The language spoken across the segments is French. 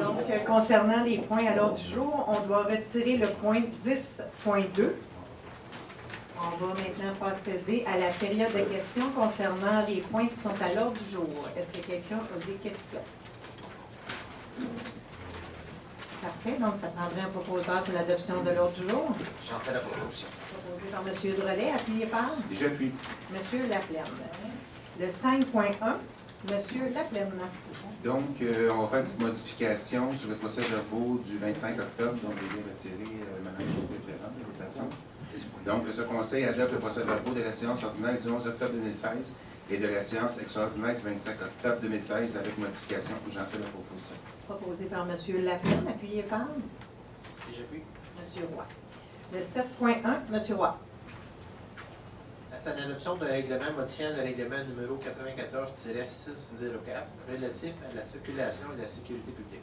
Donc, concernant les points à l'ordre du jour, on doit retirer le point 10.2. On va maintenant procéder à la période de questions concernant les points qui sont à l'ordre du jour. Est-ce que quelqu'un a des questions? Parfait. Donc, ça prendrait un proposeur pour l'adoption de l'ordre du jour. J'en fais la proposition. Proposé par M. Drolet, appuyé par J'appuie. M. Laplaine. Le 5.1, M. Laplaine. Donc, on va faire une petite modification sur le procès-verbaux du 25 octobre, dont je vais retirer Mme qui est présente, elle est absente. Donc, ce Conseil adopte le procès-verbaux de la séance ordinaire du 11 octobre 2016 et de la séance extraordinaire du 25 octobre 2016 avec modification. J'en fais la proposition. Proposé par M. Laplaine, appuyé par Et j'appuie. M. Roy. Le 7.1, M. Roy. À son adoption de règlement modifiant le règlement numéro 94-604 relatif à la circulation et la sécurité publique.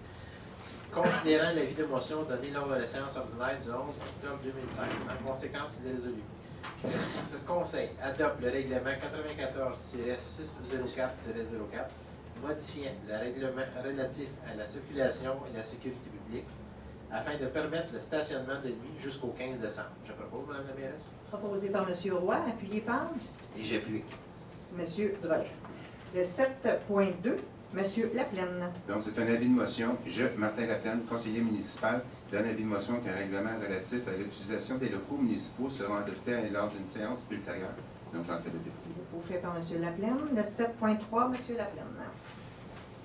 Considérant l'avis de motion donné lors de la séance ordinaire du 11 octobre 2016, en conséquence, il est résolu. Le Conseil adopte le règlement 94-604-04 modifiant le règlement relatif à la circulation et la sécurité publique afin de permettre le stationnement de nuit jusqu'au 15 décembre. Je propose, Mme la mairesse. Proposé par M. Roy, appuyé par Et j'appuie. M. Drolet. Le 7.2, M. Laplaine. Donc, c'est un avis de motion. Je, Martin Laplaine, conseiller municipal, donne avis de motion qu'un règlement relatif à l'utilisation des locaux municipaux sera adopté lors d'une séance ultérieure. Donc, j'en fais le dépôt. Le dépôt fait par M. Laplaine. Le 7.3, M. Laplaine.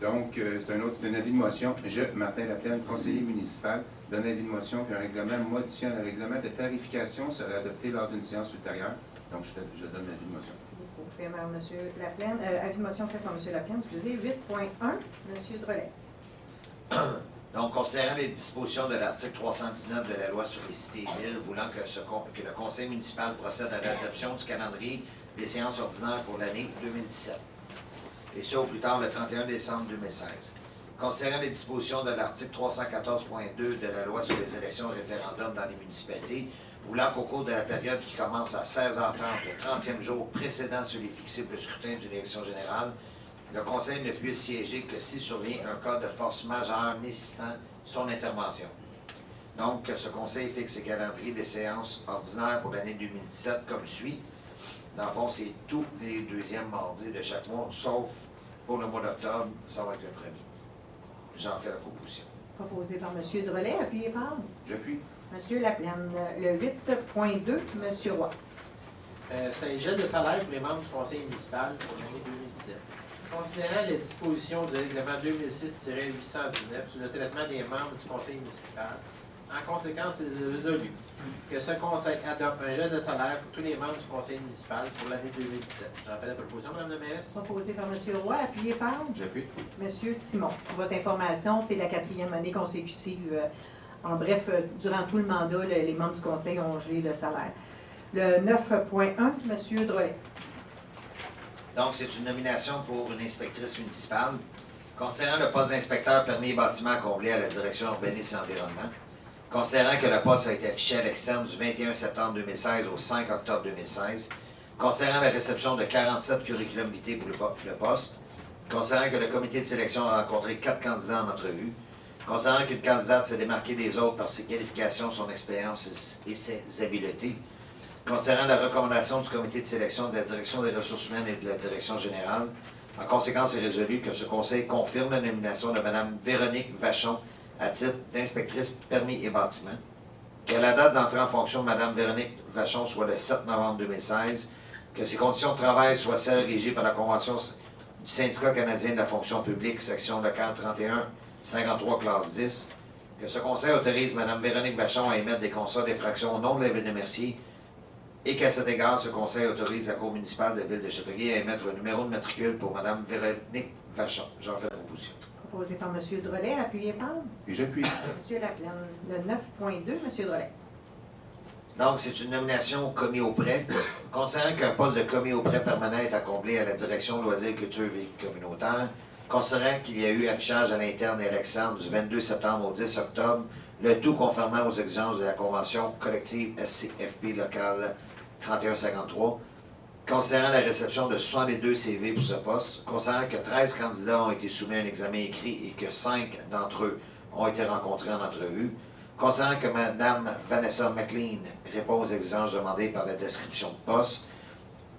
Donc, c'est un avis de motion. Je, Martin Laplaine, conseiller municipal, donne avis de motion qu'un règlement modifiant le règlement de tarification sera adopté lors d'une séance ultérieure. Donc, je donne l'avis de motion. Dépôt fait par M. Laplaine. Avis de motion fait par M. Laplaine. Excusez. 8.1, M. Drolet. Donc, considérant les dispositions de l'article 319 de la loi sur les cités et villes, voulant que le conseil municipal procède à l'adoption du calendrier des séances ordinaires pour l'année 2017, et ce au plus tard le 31 décembre 2016. Considérant les dispositions de l'article 314.2 de la loi sur les élections et référendums dans les municipalités, voulant qu'au cours de la période qui commence à 16h30, le 30e jour précédant celui fixé pour le scrutin d'une élection générale, le Conseil ne puisse siéger que si survient un cas de force majeure nécessitant son intervention. Donc, que ce Conseil fixe le calendrier des séances ordinaires pour l'année 2017 comme suit. Dans le fond, c'est tous les deuxièmes mardis de chaque mois, sauf pour le mois d'octobre, ça va être le premier. J'en fais la proposition. Proposé par M. Drolet, appuyé par J'appuie. M. Laplaine. Le 8.2, M. Roy. C'est un gel de salaire pour les membres du conseil municipal pour l'année 2017. Considérant les dispositions du règlement 2006-819 sur le traitement des membres du conseil municipal, en conséquence, il est résolu que ce conseil adopte un gel de salaire pour tous les membres du conseil municipal pour l'année 2017. J'en fais la proposition, Mme la mairesse. Proposé par M. Roy, appuyé par J'appuie. M. Simon. Pour votre information, c'est la 4e année consécutive. En bref, durant tout le mandat, les membres du conseil ont gelé le salaire. Le 9.1, M. Drolet. Donc, c'est une nomination pour une inspectrice municipale. Considérant le poste d'inspecteur permis et bâtiment à combler à la direction urbanisme et environnement, considérant que le poste a été affiché à l'externe du 21 septembre 2016 au 5 octobre 2016, considérant la réception de 47 curriculum vitae pour le poste, considérant que le comité de sélection a rencontré 4 candidats en entrevue, considérant qu'une candidate s'est démarquée des autres par ses qualifications, son expérience et ses habiletés, considérant la recommandation du comité de sélection de la direction des ressources humaines et de la direction générale, en conséquence, il est résolu que ce conseil confirme la nomination de Mme Véronique Vachon à titre d'inspectrice permis et bâtiment, que la date d'entrée en fonction de Mme Véronique Vachon soit le 7 novembre 2016, que ses conditions de travail soient celles régies par la Convention du syndicat canadien de la fonction publique, section locale 31, 53, classe 10, que ce conseil autorise Mme Véronique Vachon à émettre des constats d'infraction au nom de la Ville de Mercier, et qu'à cet égard, ce conseil autorise la Cour municipale de la Ville de Châteauguay à émettre un numéro de matricule pour Mme Véronique Vachon. J'en fais la proposition. Proposé par M. Drolet, appuyé par Et j'appuie. M. Laplaine. Le 9.2, M. Drolet. Donc, c'est une nomination commis auprès. Considérant qu'un poste de commis auprès permanent est à combler à la direction loisirs, culture et vie communautaire, considérant qu'il y a eu affichage à l'interne et à l'externe du 22 septembre au 10 octobre, le tout conformément aux exigences de la Convention collective SCFP locale 3153, Considérant la réception de 62 CV pour ce poste, considérant que 13 candidats ont été soumis à un examen écrit et que 5 d'entre eux ont été rencontrés en entrevue, considérant que Mme Vanessa McLean répond aux exigences demandées par la description de poste,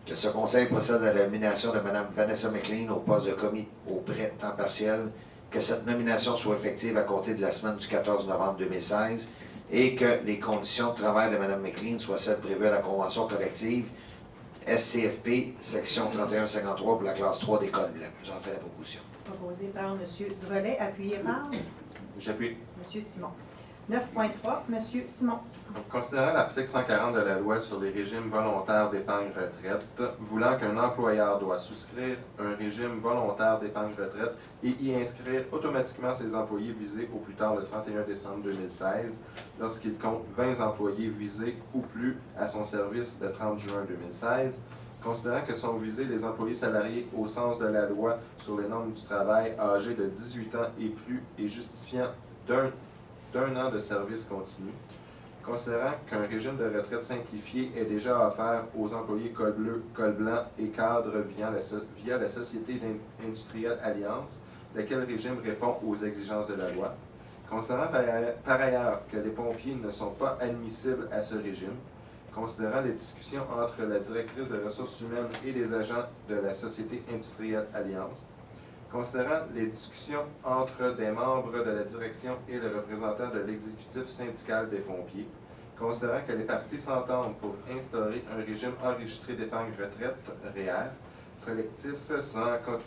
que ce conseil procède à la nomination de Mme Vanessa McLean au poste de commis au prêt temps partiel, que cette nomination soit effective à compter de la semaine du 14 novembre 2016 et que les conditions de travail de Mme McLean soient celles prévues à la convention collective SCFP, section 3153 pour la classe 3 des cols blancs. J'en fais la proposition. Proposé par M. Drolet, appuyé par J'appuie. M. Simon. 9.3, M. Simon. Donc, considérant l'article 140 de la loi sur les régimes volontaires d'épargne retraite, voulant qu'un employeur doit souscrire un régime volontaire d'épargne retraite et y inscrire automatiquement ses employés visés au plus tard le 31 décembre 2016, lorsqu'il compte 20 employés visés ou plus à son service le 30 juin 2016, considérant que sont visés les employés salariés au sens de la loi sur les normes du travail âgés de 18 ans et plus et justifiant d'un an de service continu, considérant qu'un régime de retraite simplifié est déjà offert aux employés col bleu, col blanc et cadres via la Société industrielle Alliance, lequel régime répond aux exigences de la loi, considérant par ailleurs que les pompiers ne sont pas admissibles à ce régime, considérant les discussions entre la directrice des ressources humaines et les agents de la Société industrielle Alliance, considérant les discussions entre des membres de la direction et le représentant de l'exécutif syndical des pompiers, considérant que les parties s'entendent pour instaurer un régime enregistré d'épargne retraite, REER, collectif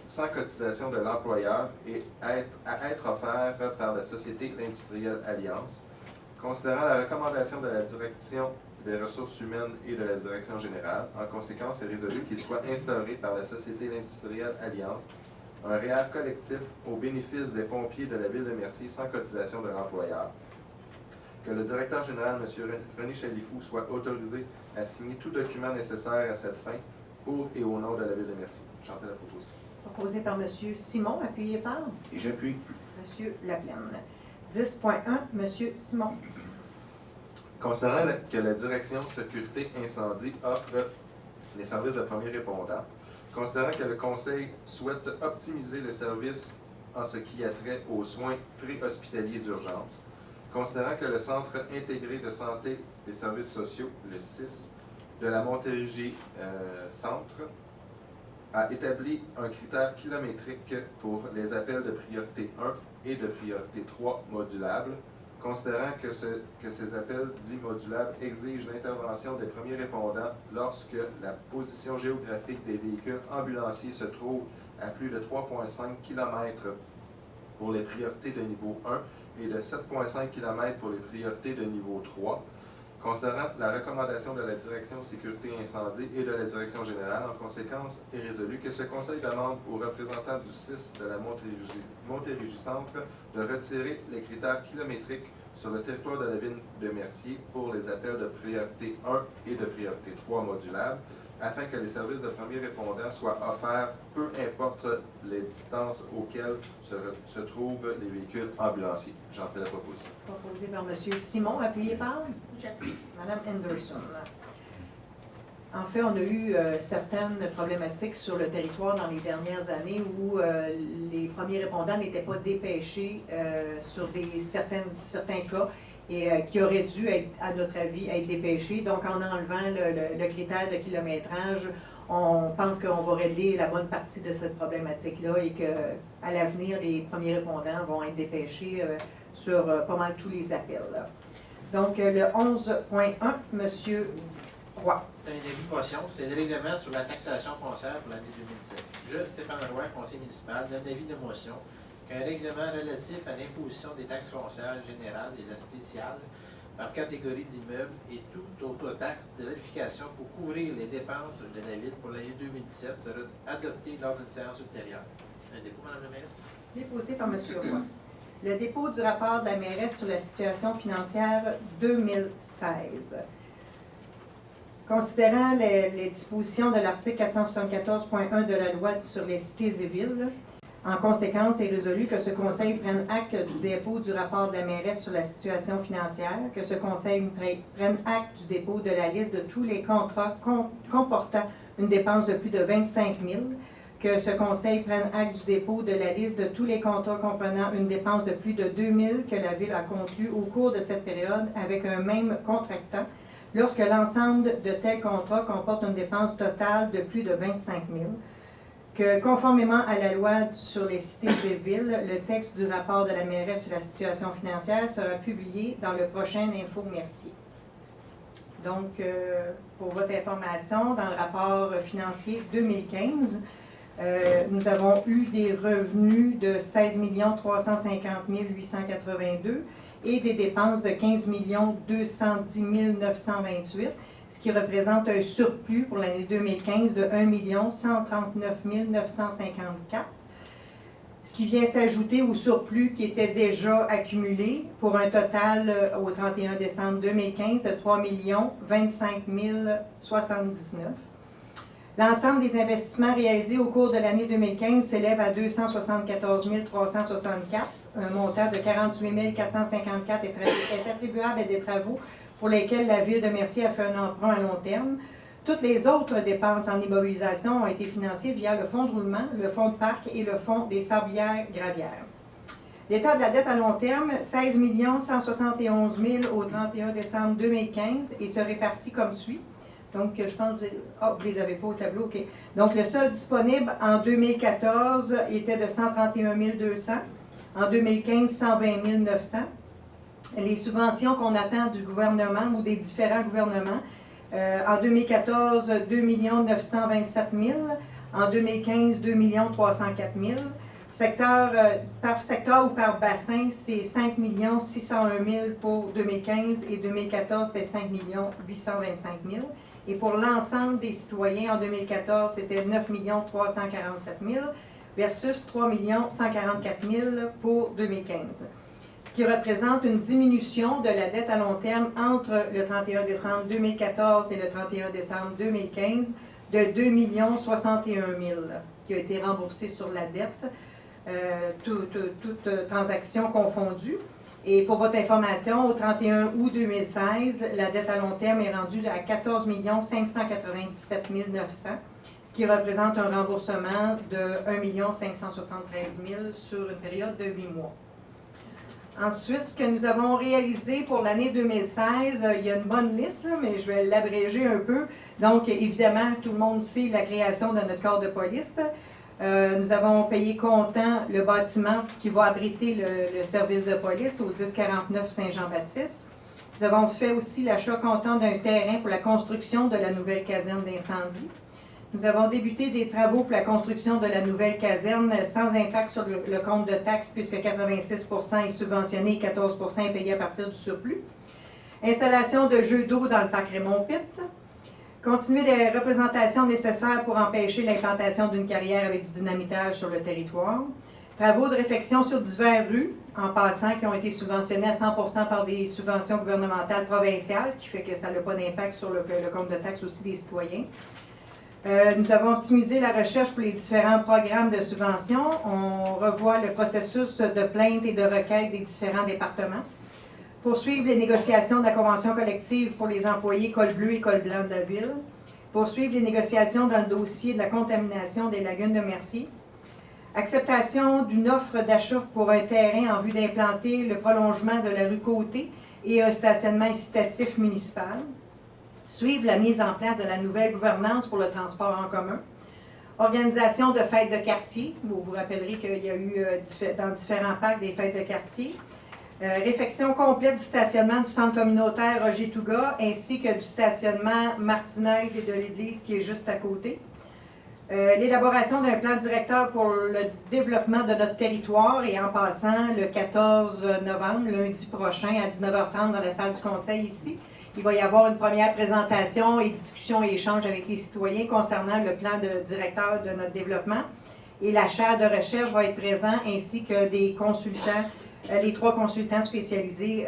sans cotisation de l'employeur et à être offert par la Société industrielle Alliance, considérant la recommandation de la direction des ressources humaines et de la direction générale, en conséquence, est résolu qu'il soit instauré par la Société industrielle Alliance un REER collectif au bénéfice des pompiers de la ville de Mercier sans cotisation de l'employeur. Que le directeur général, M. René Chalifou, soit autorisé à signer tout document nécessaire à cette fin pour et au nom de la ville de Mercier. J'en fais la proposition. Proposé par M. Simon, appuyé par Et j'appuie. M. Laplaine. 10.1, M. Simon. Considérant que la direction sécurité incendie offre les services de premier répondant, considérant que le Conseil souhaite optimiser le service en ce qui a trait aux soins préhospitaliers d'urgence, considérant que le Centre intégré de santé des services sociaux, le CIS, de la Montérégie Centre, a établi un critère kilométrique pour les appels de priorité 1 et de priorité 3 modulables, considérant que ces appels dits modulables exigent l'intervention des premiers répondants lorsque la position géographique des véhicules ambulanciers se trouve à plus de 3,5 km pour les priorités de niveau 1 et de 7,5 km pour les priorités de niveau 3, considérant la recommandation de la Direction Sécurité Incendie et de la Direction générale, en conséquence, est résolu que ce Conseil demande aux représentants du CIS de la Montérégie Centre de retirer les critères kilométriques sur le territoire de la ville de Mercier pour les appels de priorité 1 et de priorité 3 modulables, afin que les services de premier répondant soient offerts, peu importe les distances auxquelles se trouvent les véhicules ambulanciers. J'en fais la proposition. Proposé par M. Simon, appuyé par J'appuie. Mme Henderson. En fait, on a eu certaines problématiques sur le territoire dans les dernières années où les premiers répondants n'étaient pas dépêchés sur certains cas et qui auraient dû, à notre avis, être dépêchés. Donc, en enlevant le critère de kilométrage, on pense qu'on va régler la bonne partie de cette problématique-là et qu'à l'avenir, les premiers répondants vont être dépêchés sur pas mal tous les appels. Donc, le 11.1, M. Roy. C'est un avis de motion, c'est le règlement sur la taxation foncière pour l'année 2017. Je, Stéphane Roy, conseiller municipal, donne avis de motion qu'un règlement relatif à l'imposition des taxes foncières générales et la spéciale par catégorie d'immeubles et toute autre taxe de vérification pour couvrir les dépenses de la ville pour l'année 2017 sera adopté lors d'une séance ultérieure. Un dépôt, Mme la mairesse. Déposé par M. Roy. Le dépôt du rapport de la mairesse sur la situation financière 2016. Considérant les dispositions de l'article 474.1 de la loi sur les cités et villes, en conséquence, il est résolu que ce Conseil prenne acte du dépôt du rapport de la mairesse sur la situation financière, que ce Conseil prenne acte du dépôt de la liste de tous les contrats comportant une dépense de plus de 25 000, que ce conseil prenne acte du dépôt de la liste de tous les contrats comprenant une dépense de plus de 2 000 que la Ville a conclu au cours de cette période avec un même contractant, lorsque l'ensemble de tels contrats comporte une dépense totale de plus de 25 000, que conformément à la loi sur les cités et villes, le texte du rapport de la mairesse sur la situation financière sera publié dans le prochain Info Mercier. Donc, pour votre information, dans le rapport financier 2015, nous avons eu des revenus de 16 350 882 et des dépenses de 15 210 928, ce qui représente un surplus pour l'année 2015 de 1 139 954, ce qui vient s'ajouter au surplus qui était déjà accumulé pour un total au 31 décembre 2015 de 3 025 079. L'ensemble des investissements réalisés au cours de l'année 2015 s'élève à 274 364. Un montant de 48 454 est attribuable à des travaux pour lesquels la Ville de Mercier a fait un emprunt à long terme. Toutes les autres dépenses en immobilisation ont été financées via le fonds de roulement, le fonds de parc et le fonds des sablières gravières. L'état de la dette à long terme, 16 171 000 au 31 décembre 2015 et se répartit comme suit. Donc, je pense que vous ne les avez pas au tableau, OK. Donc, le solde disponible en 2014 était de 131 200. En 2015, 120 900. Les subventions qu'on attend du gouvernement ou des différents gouvernements, en 2014, 2 927 000. En 2015, 2 304 000. Par secteur ou par bassin, c'est 5 601 000 pour 2015 et 2014, c'est 5 825 000. Et pour l'ensemble des citoyens, en 2014, c'était 9 347 000 versus 3 144 000 pour 2015. Ce qui représente une diminution de la dette à long terme entre le 31 décembre 2014 et le 31 décembre 2015 de 2 061 000 qui a été remboursé sur la dette, toute transaction confondue. Et pour votre information, au 31 août 2016, la dette à long terme est rendue à 14 597 900, ce qui représente un remboursement de 1 573 000 sur une période de 8 mois. Ensuite, ce que nous avons réalisé pour l'année 2016, il y a une bonne liste, mais je vais l'abréger un peu. Donc, évidemment, tout le monde sait la création de notre corps de police. Nous avons payé comptant le bâtiment qui va abriter le service de police au 1049 Saint-Jean-Baptiste. Nous avons fait aussi l'achat comptant d'un terrain pour la construction de la nouvelle caserne d'incendie. Nous avons débuté des travaux pour la construction de la nouvelle caserne sans impact sur le compte de taxes puisque 86 % est subventionné et 14 % est payé à partir du surplus. Installation de jeux d'eau dans le parc Raymond-Pitt. Continuer les représentations nécessaires pour empêcher l'implantation d'une carrière avec du dynamitage sur le territoire. Travaux de réfection sur diverses rues, en passant, qui ont été subventionnés à 100 % par des subventions gouvernementales provinciales, ce qui fait que ça n'a pas d'impact sur le compte de taxes aussi des citoyens. Nous avons optimisé la recherche pour les différents programmes de subvention. On revoit le processus de plainte et de requête des différents départements. Poursuivre les négociations de la convention collective pour les employés col bleu et col blanc de la Ville. Poursuivre les négociations dans le dossier de la contamination des lagunes de Mercier. Acceptation d'une offre d'achat pour un terrain en vue d'implanter le prolongement de la rue Côté et un stationnement incitatif municipal. Suivre la mise en place de la nouvelle gouvernance pour le transport en commun. Organisation de fêtes de quartier. Vous vous rappellerez qu'il y a eu dans différents parcs des fêtes de quartier. Réfection complète du stationnement du centre communautaire Roger Touga ainsi que du stationnement Martinez et de l'église qui est juste à côté. L'élaboration d'un plan directeur pour le développement de notre territoire et en passant le 14 novembre, lundi prochain à 19h30 dans la salle du conseil ici. Il va y avoir une première présentation et discussion et échange avec les citoyens concernant le plan directeur de notre développement. Et la chaire de recherche va être présent ainsi que des consultants, les 3 consultants spécialisés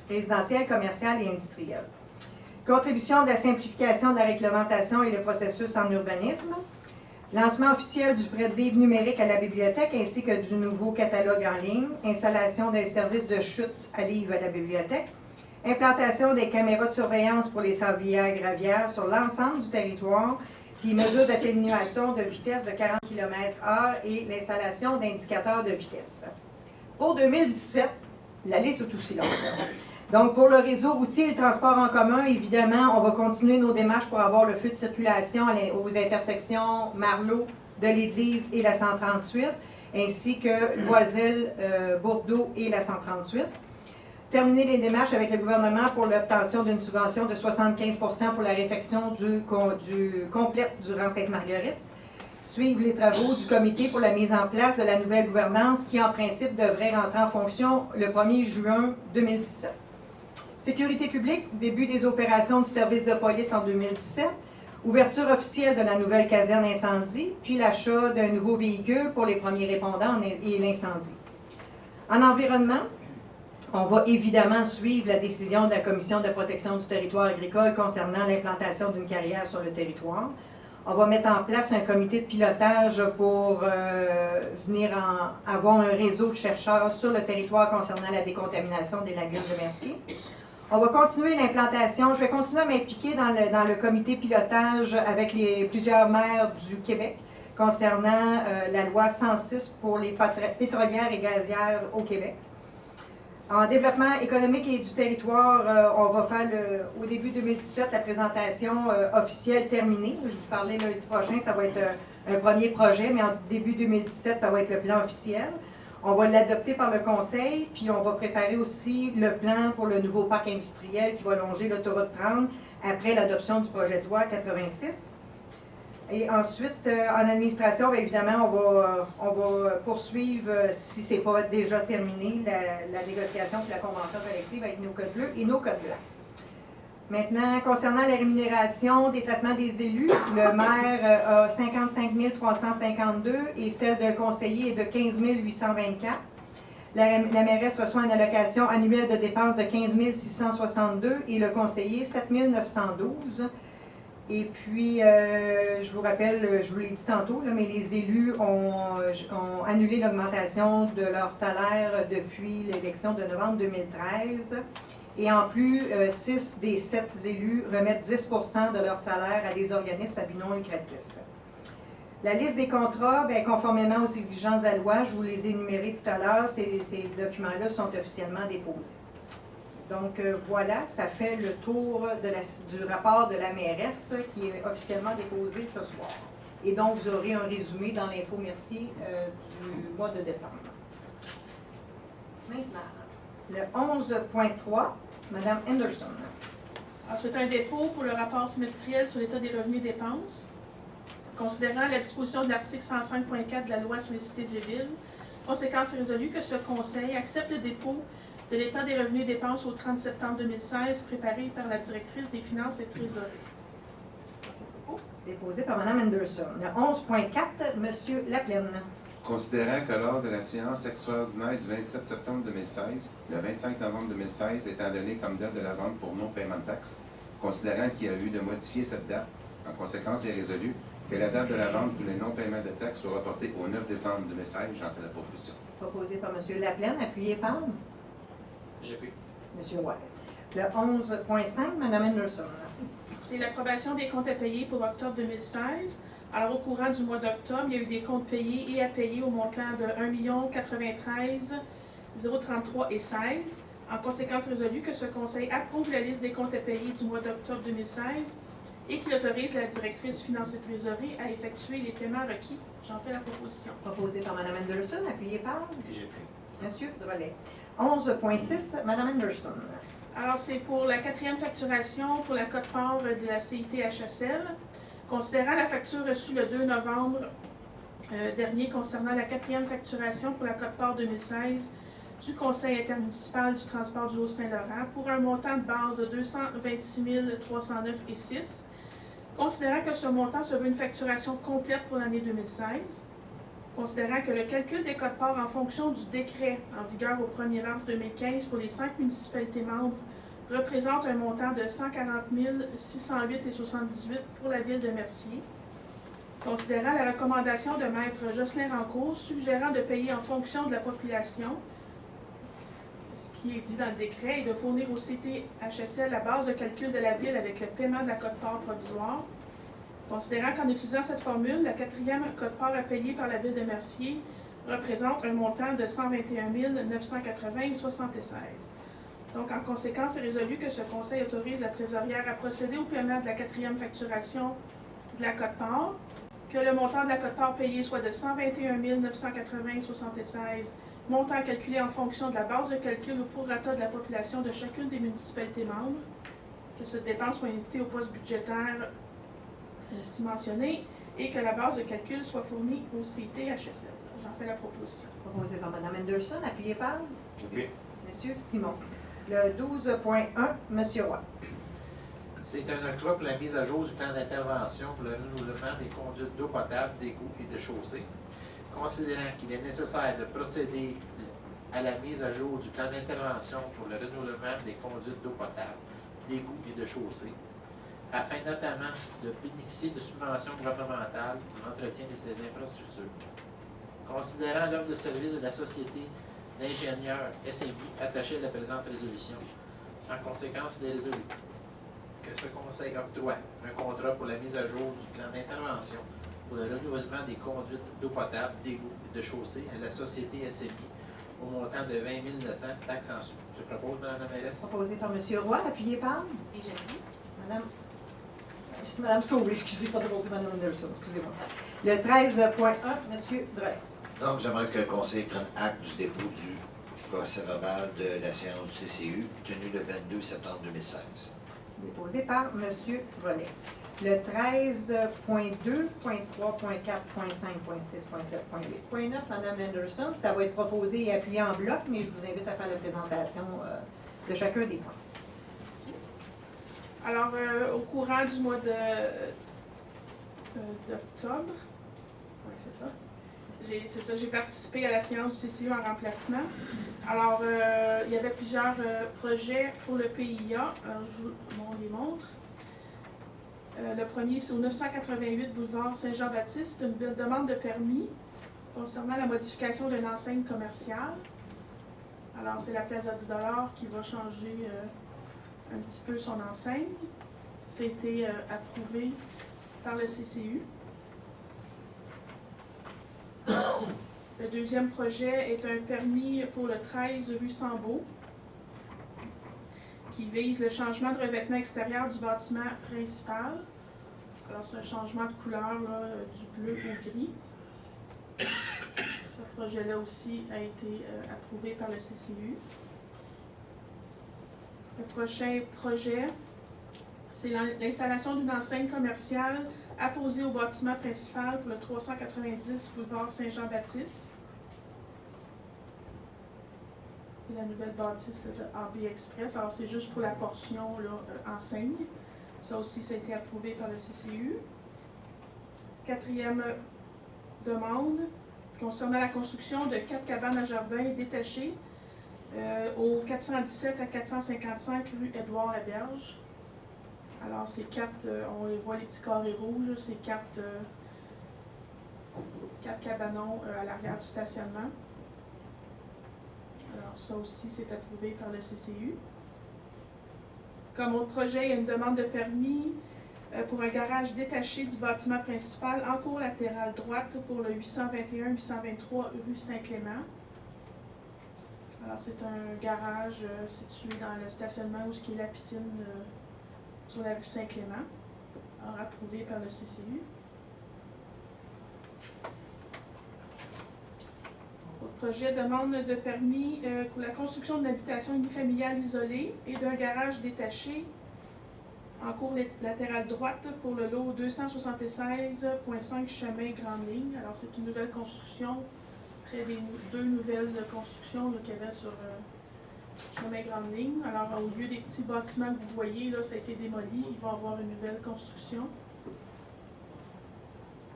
résidentiels, commerciaux et industriels. Contribution de la simplification de la réglementation et le processus en urbanisme. Lancement officiel du prêt de livres numériques à la bibliothèque ainsi que du nouveau catalogue en ligne. Installation d'un service de chute à livres à la bibliothèque. Implantation des caméras de surveillance pour les sablières gravières sur l'ensemble du territoire. puis mesures d'atténuation de vitesse de 40 km/h et l'installation d'indicateurs de vitesse. Pour 2017, la liste est aussi longue. Donc, pour le réseau routier et le transport en commun, évidemment, on va continuer nos démarches pour avoir le feu de circulation aux intersections Marlot, de l'Église et la 138, ainsi que Loisel, Bourdeau et la 138. Terminer les démarches avec le gouvernement pour l'obtention d'une subvention de 75 pour la réfection complète du rang Sainte-Marguerite. Suivre les travaux du comité pour la mise en place de la nouvelle gouvernance qui, en principe, devrait rentrer en fonction le 1er juin 2017. Sécurité publique, début des opérations du service de police en 2017, ouverture officielle de la nouvelle caserne incendie, puis l'achat d'un nouveau véhicule pour les premiers répondants et l'incendie. En environnement, on va évidemment suivre la décision de la Commission de la protection du territoire agricole concernant l'implantation d'une carrière sur le territoire. On va mettre en place un comité de pilotage pour venir avoir un réseau de chercheurs sur le territoire concernant la décontamination des lagunes de Mercier. On va continuer l'implantation. Je vais continuer à m'impliquer dans le comité pilotage avec plusieurs maires du Québec concernant la loi 106 pour les pétrolières et gazières au Québec. En développement économique et du territoire, on va faire au début 2017 la présentation officielle terminée. Je vais vous parler lundi prochain, ça va être un premier projet, mais en début 2017, ça va être le plan officiel. On va l'adopter par le conseil, puis on va préparer aussi le plan pour le nouveau parc industriel qui va longer l'autoroute 30 après l'adoption du projet de loi 86. Et ensuite, en administration, bien évidemment, on va poursuivre, si ce n'est pas déjà terminé, la négociation pour la convention collective avec nos codes bleus et nos codes blancs. Maintenant, concernant la rémunération des traitements des élus, le maire a 55 352 et celle d'un conseiller est de 15 824. La mairesse reçoit une allocation annuelle de dépenses de 15 662 et le conseiller 7 912. Et puis, je vous rappelle, je vous l'ai dit tantôt, là, mais les élus ont annulé l'augmentation de leur salaire depuis l'élection de novembre 2013. Et en plus, 6 des 7 élus remettent 10 de leur salaire à des organismes à but non lucratif. La liste des contrats, bien, conformément aux exigences de la loi, je vous les ai énumérés tout à l'heure, ces documents-là sont officiellement déposés. Donc voilà, ça fait le tour du rapport de la mairesse qui est officiellement déposé ce soir. Et donc vous aurez un résumé dans l'info Mercier du mois de décembre. Maintenant, le 11.3, Mme Henderson. C'est un dépôt pour le rapport semestriel sur l'état des revenus et dépenses. Considérant la disposition de l'article 105.4 de la loi sur les cités et villes, conséquence est résolue que ce Conseil accepte le dépôt de l'état des revenus et dépenses au 30 septembre 2016, préparé par la directrice des Finances et Trésorerie. Déposé par Mme Henderson. Le 11.4, M. Laplaine. Considérant que lors de la séance extraordinaire du 27 septembre 2016, le 25 novembre 2016 étant donné comme date de la vente pour non-paiement de taxes, considérant qu'il y a eu de modifier cette date, en conséquence, il est résolu que la date de la vente pour les non-paiements de taxes soit reportée au 9 décembre 2016. J'en fais la proposition. Proposé par M. Laplaine, appuyé par J'ai pu. M. White. Le 11.5, Mme Henderson. C'est l'approbation des comptes à payer pour octobre 2016. Alors, au courant du mois d'octobre, il y a eu des comptes payés et à payer au montant de 1 093 033 et 16. En conséquence résolue que ce Conseil approuve la liste des comptes à payer du mois d'octobre 2016 et qu'il autorise la directrice Finances et Trésorerie à effectuer les paiements requis. J'en fais la proposition. Proposé par Mme Henderson, appuyé par J'ai pris. M. Drolet. 11.6, Mme Henderson. Alors, c'est pour la 4e facturation pour la quote-part de la CIT-HSL. Considérant la facture reçue le 2 novembre dernier concernant la 4e facturation pour la quote-part 2016 du Conseil intermunicipal du transport du Haut-Saint-Laurent pour un montant de base de 226 309 et 6, considérant que ce montant se veut une facturation complète pour l'année 2016, considérant que le calcul des quotes-parts en fonction du décret en vigueur au 1er mars 2015 pour les 5 municipalités membres représente un montant de 140 608,78 pour la ville de Mercier. Considérant la recommandation de Maître Jocelyn Rancourt suggérant de payer en fonction de la population, ce qui est dit dans le décret, et de fournir au CTHSL la base de calcul de la ville avec le paiement de la quote-part provisoire. Considérant qu'en utilisant cette formule, la quatrième quote-part à payer par la Ville de Mercier représente un montant de 121 980,76. Donc, en conséquence, c'est résolu que ce Conseil autorise la trésorière à procéder au paiement de la quatrième facturation de la quote-part, que le montant de la quote-part payée soit de 121 980,76, montant calculé en fonction de la base de calcul au prorata de la population de chacune des municipalités membres, que cette dépense soit limitée au poste budgétaire si mentionné, et que la base de calcul soit fournie au CIT-HSL. J'en fais la proposition. Proposé par Mme Anderson, appuyé par Oui. M. Simon. Le 12.1, M. Roy. C'est un octroi pour la mise à jour du plan d'intervention pour le renouvellement des conduites d'eau potable, d'égouts et de chaussées. Considérant qu'il est nécessaire de procéder à la mise à jour du plan d'intervention pour le renouvellement des conduites d'eau potable, d'égouts et de chaussées, afin notamment de bénéficier de subventions gouvernementales pour l'entretien de ces infrastructures. Considérant l'offre de service de la société d'ingénieurs SMI attachée à la présente résolution, en conséquence, il est résolu que ce Conseil octroie un contrat pour la mise à jour du plan d'intervention pour le renouvellement des conduites d'eau potable, d'égouts et de chaussées à la société SMI au montant de 20 900 taxes en sous. Je propose, Mme la mairesse. Proposé par M. Roy, appuyé par Et j'appuie. Madame Sauvé, excusez, pas proposé par Mme Anderson, excusez-moi. Le 13.1, M. Drolet. Donc, j'aimerais que le Conseil prenne acte du dépôt du procès-verbal de la séance du TCU tenue le 22 septembre 2016. Déposé par M. Drolet. Le 13.2, .3, .4, .5, .6, .7, .8, .9, Mme Anderson, ça va être proposé et appuyé en bloc, mais je vous invite à faire la présentation de chacun des points. Alors, au courant du mois d'octobre, oui, c'est ça. J'ai participé à la séance du CCU en remplacement. Alors, il y avait plusieurs projets pour le PIA. Alors, on les montre. Le premier, c'est au 988 boulevard Saint-Jean-Baptiste. C'est une demande de permis concernant la modification d'une enseigne commerciale. Alors, c'est la Plaza $10 qui va changer un petit peu son enseigne. Ça a été approuvé par le CCU. Le deuxième projet est un permis pour le 13 rue Sambeau qui vise le changement de revêtement extérieur du bâtiment principal. Alors, c'est un changement de couleur là, du bleu au gris. Ce projet-là aussi a été approuvé par le CCU. Le prochain projet, c'est l'installation d'une enseigne commerciale apposée au bâtiment principal pour le 390 boulevard Saint-Jean-Baptiste. C'est la nouvelle bâtisse de AB Express. Alors, c'est juste pour la portion là, enseigne. Ça aussi, ça a été approuvé par le CCU. Quatrième demande, concernant la construction de 4 cabanes à jardin détachées au 417 à 455 rue Édouard-Laberge. Alors, ces 4, on les voit les petits carrés rouges, c'est 4 cabanons à l'arrière du stationnement. Alors, ça aussi, c'est approuvé par le CCU. Comme autre projet, il y a une demande de permis pour un garage détaché du bâtiment principal en cour latérale droite pour le 821-823 rue Saint-Clément. Alors, c'est un garage situé dans le stationnement où il y a la piscine sur la rue Saint-Clément. Alors, approuvé par le CCU. Autre projet, demande de permis pour la construction d'une habitation unifamiliale isolée et d'un garage détaché en cour latérale droite pour le lot 276.5 chemin Grande Ligne. Alors, c'est une nouvelle construction, près des deux nouvelles constructions qu'il y avait sur chemin Grande Ligne. Alors, au lieu des petits bâtiments que vous voyez, là, ça a été démoli. Il va y avoir une nouvelle construction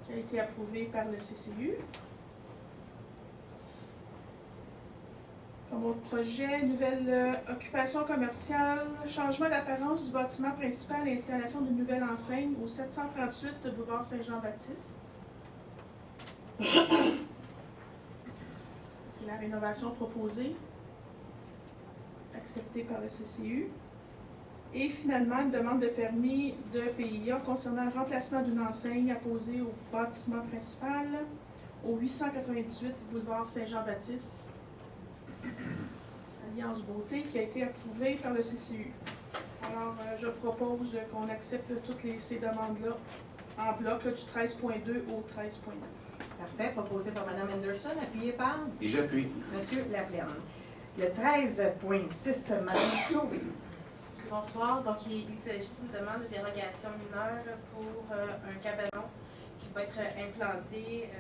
qui a été approuvée par le CCU. Comme autre projet, nouvelle occupation commerciale, changement d'apparence du bâtiment principal et installation d'une nouvelle enseigne au 738 de boulevard Saint-Jean-Baptiste. C'est la rénovation proposée, acceptée par le CCU. Et finalement, une demande de permis de PIA concernant le remplacement d'une enseigne apposée au bâtiment principal au 898 boulevard Saint-Jean-Baptiste, Alliance Beauté, qui a été approuvée par le CCU. Alors, je propose qu'on accepte toutes ces demandes-là en bloc, là, du 13.2 au 13.9. Parfait. Proposé par Mme Anderson, appuyé par Et j'appuie. M. Laplaine. Le 13.10, Mme Sauvé. Bonsoir. Donc, il s'agit d'une demande de dérogation mineure pour un cabanon qui va être implanté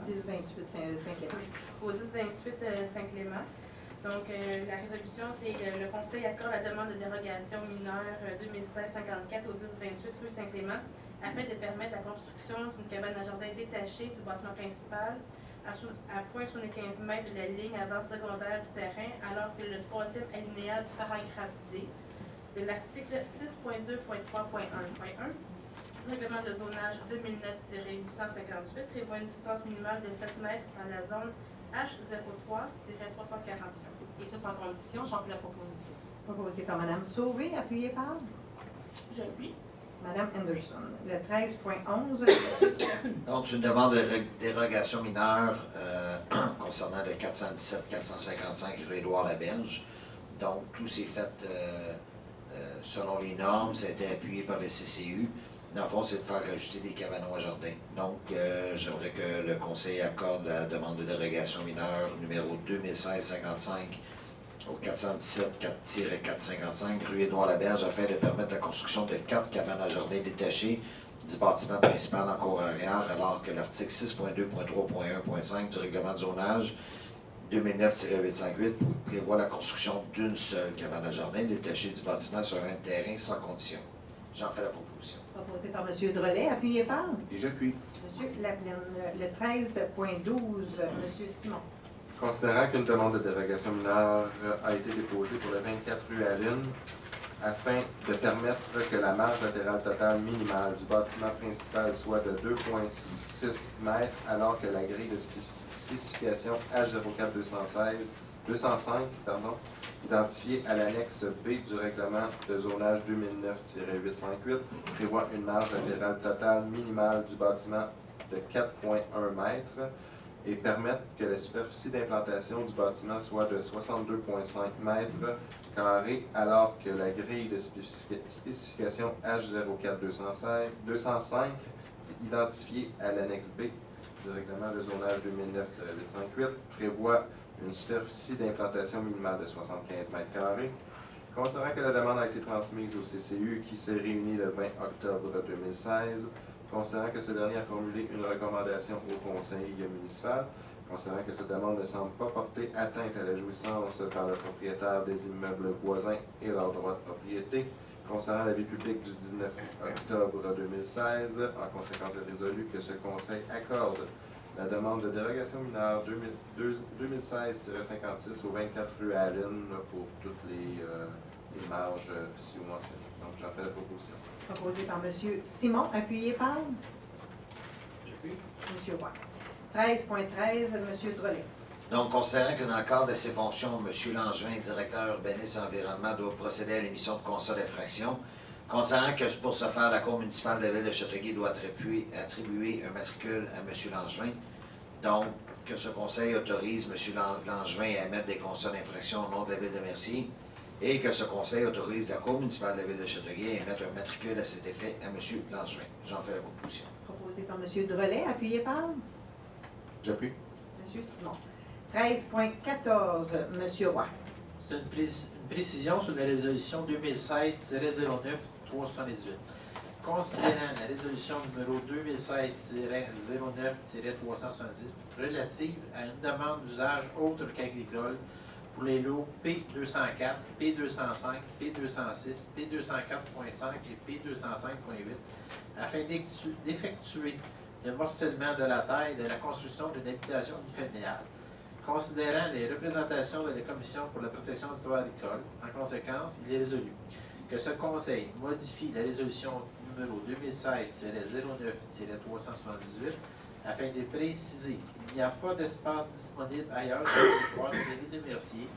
1028 Saint-Clément. au 1028 Saint-Clément. Donc, la résolution, c'est le Conseil accorde la demande de dérogation mineure 2016-54 au 1028 rue Saint-Clément afin de permettre la construction d'une cabane à jardin détachée du bâtiment principal à point sur les 15 mètres de la ligne avant secondaire du terrain, alors que le troisième alinéa du paragraphe D de l'article 6.2.3.1.1 du règlement de zonage 2009-858 prévoit une distance minimale de 7 mètres dans la zone H03-341. Et ce, sans condition, j'en fais la proposition. Proposé par Mme Sauvé, appuyé par J'appuie. Mme Anderson. Le 13.11, Donc, c'est une demande de dérogation mineure concernant le 417-455 rue Édouard-Laberge. Donc, tout s'est fait selon les normes, ça a été appuyé par le CCU. Dans le fond, c'est de faire rajouter des cabanons à jardin. Donc, j'aimerais que le Conseil accorde la demande de dérogation mineure numéro 2016-55 au 417-4-455 rue Édouard-Laberge afin de permettre la construction de 4 cabanes à jardin détachées du bâtiment principal en cour arrière, alors que l'article 6.2.3.1.5 du règlement de zonage 2009-858 prévoit la construction d'une seule cabane à jardin détachée du bâtiment sur un même terrain sans condition. J'en fais la proposition. proposé par M. Drolet, appuyé par Et j'appuie. M. Laplaine. Le 13.12, M. Simon. Considérant qu'une demande de dérogation mineure a été déposée pour le 24 rue Alune afin de permettre que la marge latérale totale minimale du bâtiment principal soit de 2,6 mètres alors que la grille de spécification H04-205 identifiée à l'annexe B du règlement de zonage 2009-858 prévoit une marge latérale totale minimale du bâtiment de 4,1 mètres et permettre que la superficie d'implantation du bâtiment soit de 62,5 mètres carrés, alors que la grille de spécification H04-205, identifiée à l'annexe B du règlement de zonage 2009-858, prévoit une superficie d'implantation minimale de 75 mètres carrés. Considérant que la demande a été transmise au CCU qui s'est réuni le 20 octobre 2016, considérant que ce dernier a formulé une recommandation au conseil municipal, considérant que cette demande ne semble pas porter atteinte à la jouissance par le propriétaire des immeubles voisins et leur droit de propriété, concernant la vie publique du 19 octobre 2016, en conséquence est résolu que ce conseil accorde la demande de dérogation mineure 2016-56 au 24 rue Allen pour toutes les marges ci-haut mentionnées. Donc, j'en fais la proposition. Proposé par M. Simon, appuyé par J'appuie. M. Roy. 13.13, M. Drolet. Donc, considérant que dans le cadre de ses fonctions, M. Langevin, directeur urbanisme et environnement, doit procéder à l'émission de constats d'infraction, considérant que pour ce faire, la Cour municipale de la Ville de Châteauguay doit attribuer un matricule à M. Langevin, donc que ce conseil autorise M. Langevin à émettre des constats d'infraction au nom de la Ville de Mercier et que ce conseil autorise la Cour municipale de la Ville de Châteauguay à émettre un matricule à cet effet à M. Langevin. J'en fais la proposition. Proposé par M. Drolet, appuyé par J'appuie. M. Simon. 13.14, M. Roy. C'est une précision sur la résolution 2016-09-378. Considérant la résolution numéro 2016-09-378 relative à une demande d'usage autre qu'agricole pour les lots P204, P205, P206, P204.5 et P205.8 afin d'effectuer le morcellement de la taille de la construction d'une habitation unifamiliale. Considérant les représentations de la Commission pour la protection du droit agricole, en conséquence, il est résolu que ce Conseil modifie la résolution numéro 2016-09-378 afin de préciser qu'il n'y a pas d'espace disponible ailleurs sur le territoire de la Ville de Mercier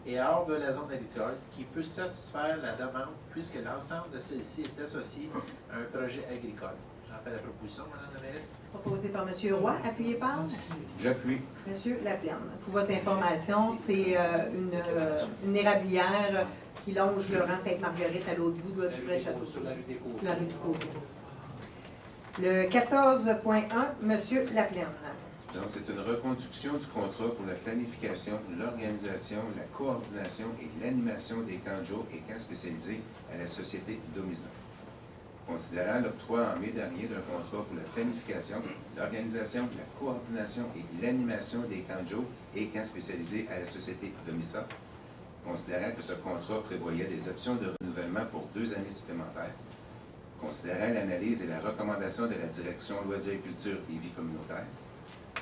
et hors de la zone agricole qui peut satisfaire la demande puisque l'ensemble de celle-ci est associé à un projet agricole. J'en fais la proposition, Mme la mairesse. Proposé par M. Roy, appuyé par J'appuie. M. Laplaine. Pour votre information, c'est une érablière qui longe le rang Sainte-Marguerite à l'autre bout de La rue Château. sur la rue des Côtes. La rue du Côté. Le 14.1, M. Laplaine. Donc, c'est une reconduction du contrat pour la planification, l'organisation, la coordination et l'animation des camps de jour et camps spécialisés à la Société Domizan. Considérant l'octroi en mai dernier d'un contrat pour la planification, l'organisation, la coordination et l'animation des camps de jour et camps spécialisés à la Société Domizan, considérant que ce contrat prévoyait des options de renouvellement pour 2 années supplémentaires, considérant l'analyse et la recommandation de la Direction Loisirs et Culture et Vie communautaire,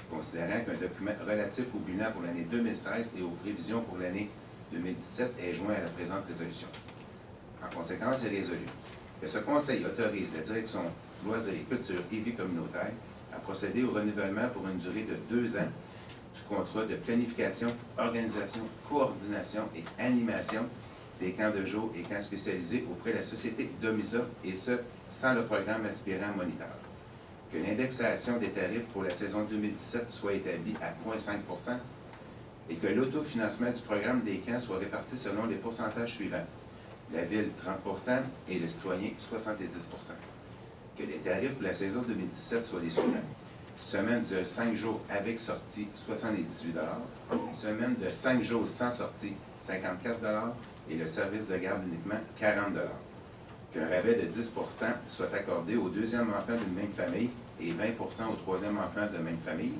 considérant qu'un document relatif au bilan pour l'année 2016 et aux prévisions pour l'année 2017 est joint à la présente résolution. En conséquence, il est résolu que ce Conseil autorise la Direction Loisirs, Culture et Vie communautaire à procéder au renouvellement pour une durée de 2 ans du contrat de planification, organisation, coordination et animation des camps de jour et camps spécialisés auprès de la Société Domizan, et ce, sans le programme aspirant moniteur. Que l'indexation des tarifs pour la saison 2017 soit établie à 0,5 et que l'autofinancement du programme des camps soit réparti selon les pourcentages suivants. La Ville, 30 et le citoyen, 70 Que les tarifs pour la saison 2017 soient les suivants. Semaine de 5 jours avec sortie, 78 Semaine de 5 jours sans sortie, 54 et le service de garde uniquement, 40 Qu'un rabais de 10 soit accordé au 2e enfant d'une même famille et 20 au 3e enfant de même famille,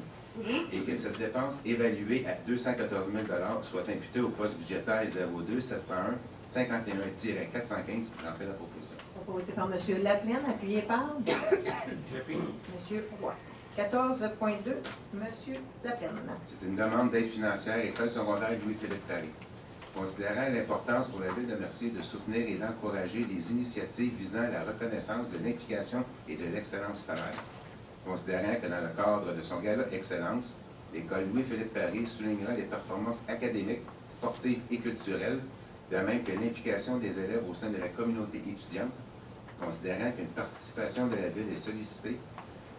et que cette dépense évaluée à 214 000 soit imputée au poste budgétaire 02 701 51-415. J'en fais la proposition. Proposé par M. Laplaine, appuyé par J'appuie. M. Roy. 14.2, M. Laplaine. C'est une demande d'aide financière École secondaire Louis-Philippe Paris. Considérant l'importance pour la Ville de Mercier de soutenir et d'encourager les initiatives visant à la reconnaissance de l'implication et de l'excellence scolaire, considérant que dans le cadre de son gala Excellence, l'École Louis-Philippe Paris soulignera les performances académiques, sportives et culturelles, de même que l'implication des élèves au sein de la communauté étudiante, considérant qu'une participation de la Ville est sollicitée,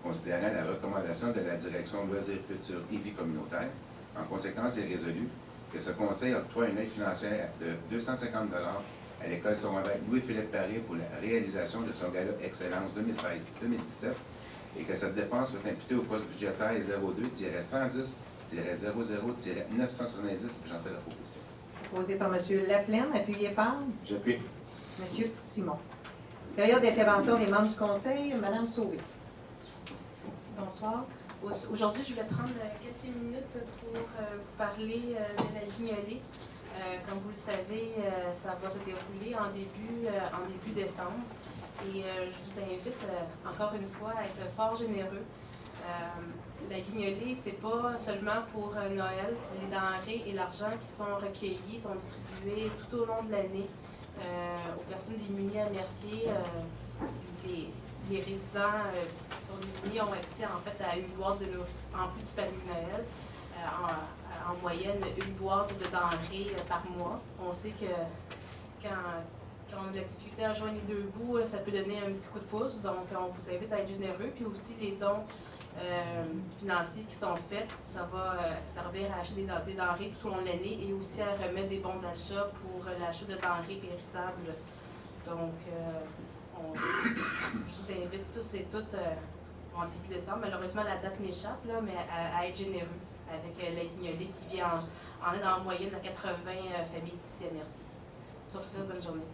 considérant la recommandation de la Direction Loisirs, Culture et Vie communautaire, en conséquence, il est résolu que ce Conseil octroie une aide financière de 250 à l'École secondaire Louis-Philippe Paris pour la réalisation de son gala Excellence 2016-2017 et que cette dépense soit imputée au poste budgétaire 02-110-00-970. J'en fais la proposition. Proposé par M. Laplaine, appuyé par J'appuie. M. Simon. Période d'intervention des membres du Conseil, Mme Sauvé. Bonsoir. Aujourd'hui, je vais prendre quelques minutes pour vous parler de la Guignolée. Comme vous le savez, ça va se dérouler en début décembre. Et je vous invite encore une fois à être fort généreux. La Guignolée, c'est pas seulement pour Noël. Les denrées et l'argent qui sont recueillis sont distribués tout au long de l'année aux personnes démunies à Mercier. Les résidents qui sont démunis ont accès en fait à une boîte de nourriture, en plus du panier de Noël, en moyenne une boîte de denrées par mois. On sait que quand on a de la difficulté à joindre les 2 bouts, ça peut donner un petit coup de pouce. Donc, on vous invite à être généreux. Puis aussi, les dons financiers qui sont faits, ça va servir à acheter des denrées tout au long de l'année et aussi à remettre des bons d'achat pour l'achat de denrées périssables. Donc, je vous invite tous et toutes en début décembre. Malheureusement, la date m'échappe, là, mais à être généreux avec la Guignolée qui vient en aide en moyenne à 80 familles d'ici à Mercier. Sur ce, bonne journée.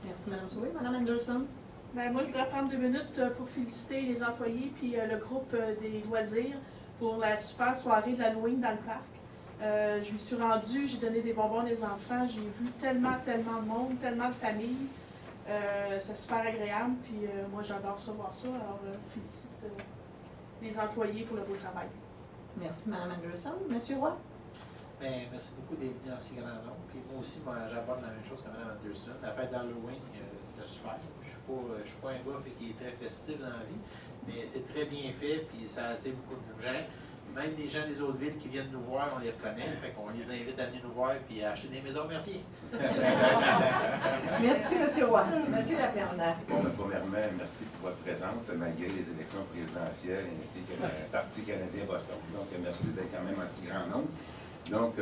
Merci, Mme Sauvé. Mme Anderson. Ben, moi, je voudrais prendre 2 minutes pour féliciter les employés puis le groupe des loisirs pour la super soirée de l'Halloween dans le parc. Je me suis rendue, j'ai donné des bonbons aux enfants, j'ai vu tellement de monde, tellement de familles. C'est super agréable, puis moi j'adore ça, voir ça. Alors, je félicite les employés pour le beau travail. Merci, Mme Anderson. M. Roy. Bien, merci beaucoup d'être venu en si grand nombre. Puis moi aussi, j'aborde la même chose que Mme Anderson. La fête d'Halloween, c'était super. Je suis pas un gars qui est très festif dans la vie, mais c'est très bien fait, puis ça attire beaucoup de gens. Même les gens des autres villes qui viennent nous voir, on les reconnaît. Fait qu'on les invite à venir nous voir et à acheter des maisons. Merci. Merci, M. Roy. M. Laperna. Bon, premièrement, merci pour votre présence, malgré les élections présidentielles ainsi que le Parti canadien Boston. Donc, merci d'être quand même en si grand nombre. Donc,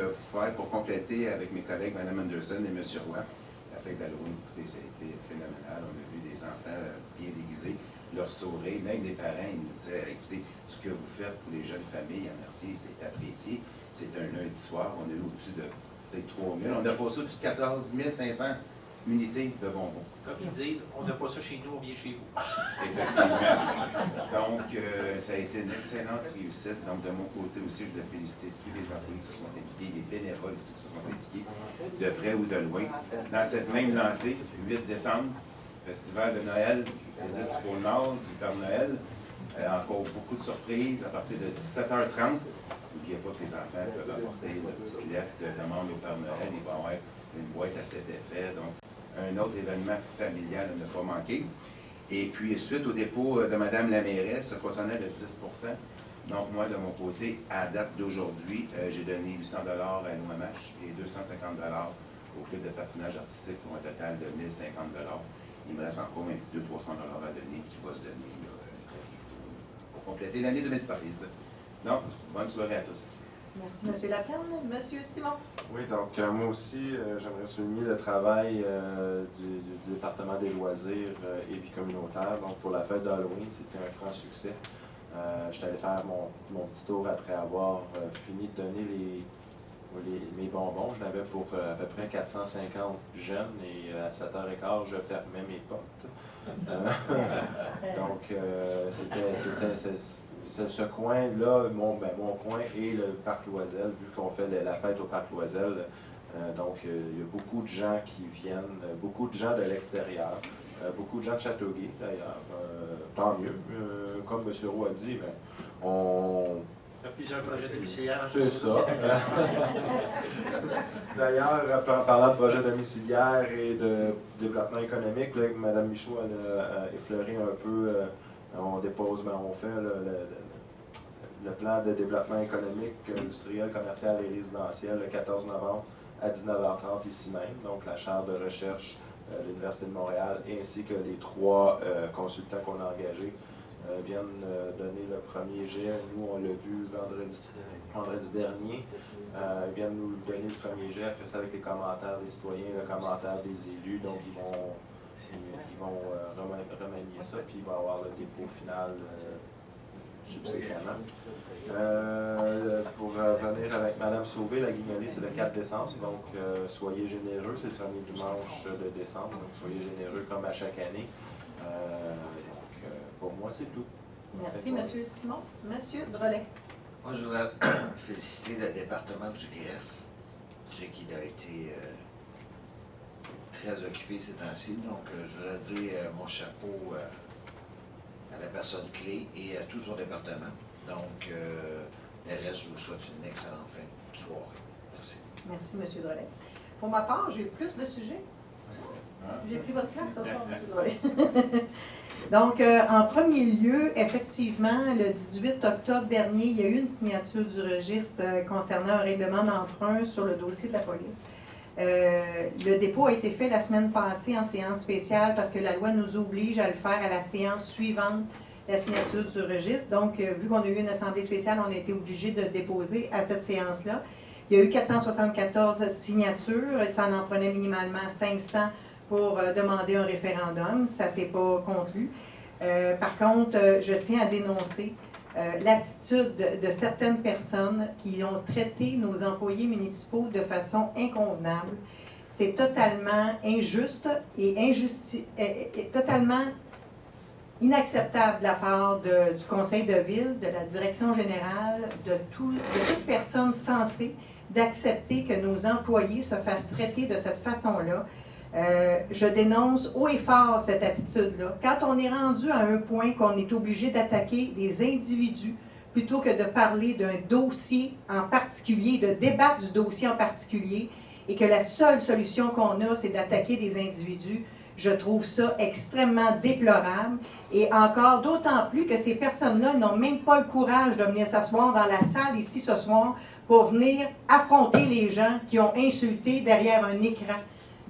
pour compléter avec mes collègues, Mme Anderson et M. Roy, la fête d'Halloween, écoutez, ça a été phénoménal. On a vu des enfants bien déguisés, leur sourire, même les parents, ils me disaient, écoutez, ce que vous faites pour les jeunes familles à Mercier, c'est apprécié. C'est un lundi soir, on est au-dessus de peut-être 3 000. On a passé au-dessus de 14 500 unités de bonbons. Comme ils disent, on n'a pas ça chez nous, on vient chez vous. Effectivement. Donc, ça a été une excellente réussite. Donc, de mon côté aussi, je dois féliciter tous les employés qui se sont impliqués, les bénévoles aussi qui se sont impliqués, de près ou de loin. Dans cette même lancée, 8 décembre, Festival de Noël, visite du Pôle Nord, du Père Noël. Encore beaucoup de surprises à partir de 17h30. N'oubliez pas que les enfants peuvent apporter une petite lettre de demande au Père Noël. Il va y avoir une boîte à cet effet. Donc, un autre événement familial à ne pas manquer. Et puis, suite au dépôt de Mme la mairesse, concernant le 10 donc, moi, de mon côté, à date d'aujourd'hui, j'ai donné 800 $ à l'OMH et 250 $ au club de patinage artistique pour un total de 1 050 $. Il me reste encore un petit 200 à 300 $ à donner qui va se donner très bientôt pour compléter l'année 2016. Donc, bonne soirée à tous. Merci, M. Laperna. M. Simon. Oui, donc moi aussi, j'aimerais souligner le travail du département des loisirs et vie communautaire. Donc, pour la fête d'Halloween, c'était un franc succès. Je suis allé faire mon petit tour après avoir fini de donner mes bonbons. Je n'avais pour à peu près 450 jeunes et à 7h15, je fermais mes portes. Donc, c'était ce coin-là, mon coin et le Parc Loisel, vu qu'on fait la fête au Parc Loisel. Donc, il y a beaucoup de gens qui viennent, beaucoup de gens de l'extérieur, beaucoup de gens de Châteauguay d'ailleurs. Tant mieux. Comme M. Roux a dit, mais on... Il y a plusieurs projets domiciliaires. C'est ça. D'ailleurs, en parlant de projets domiciliaires et de développement économique, là, Mme Michaud a effleuré un peu, on fait le plan de développement économique, industriel, commercial et résidentiel le 14 novembre à 19h30 ici même. Donc, la chaire de recherche de l'Université de Montréal ainsi que les 3 consultants qu'on a engagés viennent donner le premier jet. Nous, on l'a vu vendredi dernier. Ils viennent nous donner le premier jet. Après ça, avec les commentaires des citoyens, le commentaire des élus. Donc, ils vont remanier ça, puis il va y avoir le dépôt final subséquemment. Pour revenir avec Mme Sauvé, la guignolée, c'est le 4 décembre. Donc, soyez généreux. C'est le premier dimanche de décembre. Donc, soyez généreux comme à chaque année. Pour moi, c'est tout. Merci, M. Simon. M. Drolet. Moi, je voudrais féliciter le département du greffe. Je sais qu'il a été très occupé ces temps-ci, donc je voudrais lever mon chapeau à la personne clé et à tout son département. Donc, le reste, je vous souhaite une excellente fin de soirée. Merci. Merci, M. Drolet. Pour ma part, j'ai plus de sujets. J'ai pris votre place ce soir, M. Drolet. Donc, en premier lieu, effectivement, le 18 octobre dernier, il y a eu une signature du registre concernant un règlement d'emprunt sur le dossier de la police. Le dépôt a été fait la semaine passée en séance spéciale parce que la loi nous oblige à le faire à la séance suivante, la signature du registre. Donc, vu qu'on a eu une assemblée spéciale, on a été obligé de le déposer à cette séance-là. Il y a eu 474 signatures, ça en prenait minimalement 500 pour demander un référendum. Ça ne s'est pas conclu. Par contre, je tiens à dénoncer l'attitude de certaines personnes qui ont traité nos employés municipaux de façon inconvenable. C'est totalement injuste et totalement inacceptable de la part du conseil de ville, de la direction générale, de toute personne censée d'accepter que nos employés se fassent traiter de cette façon-là. Je dénonce haut et fort cette attitude-là. Quand on est rendu à un point qu'on est obligé d'attaquer des individus plutôt que de parler d'un dossier en particulier, de débattre du dossier en particulier, et que la seule solution qu'on a, c'est d'attaquer des individus, Je trouve ça extrêmement déplorable et encore d'autant plus que ces personnes-là n'ont même pas le courage de venir s'asseoir dans la salle ici ce soir pour venir affronter les gens qui ont insulté derrière un écran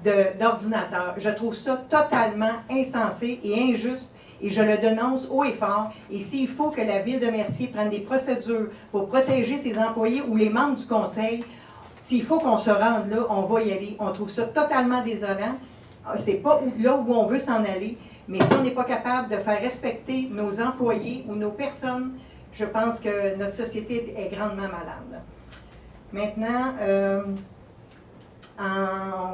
d'ordinateur. Je trouve ça totalement insensé et injuste et je le dénonce haut et fort. Et s'il faut que la Ville de Mercier prenne des procédures pour protéger ses employés ou les membres du conseil, s'il faut qu'on se rende là, on va y aller. On trouve ça totalement désolant. C'est pas là où on veut s'en aller. Mais si on n'est pas capable de faire respecter nos employés ou nos personnes, je pense que notre société est grandement malade. Maintenant,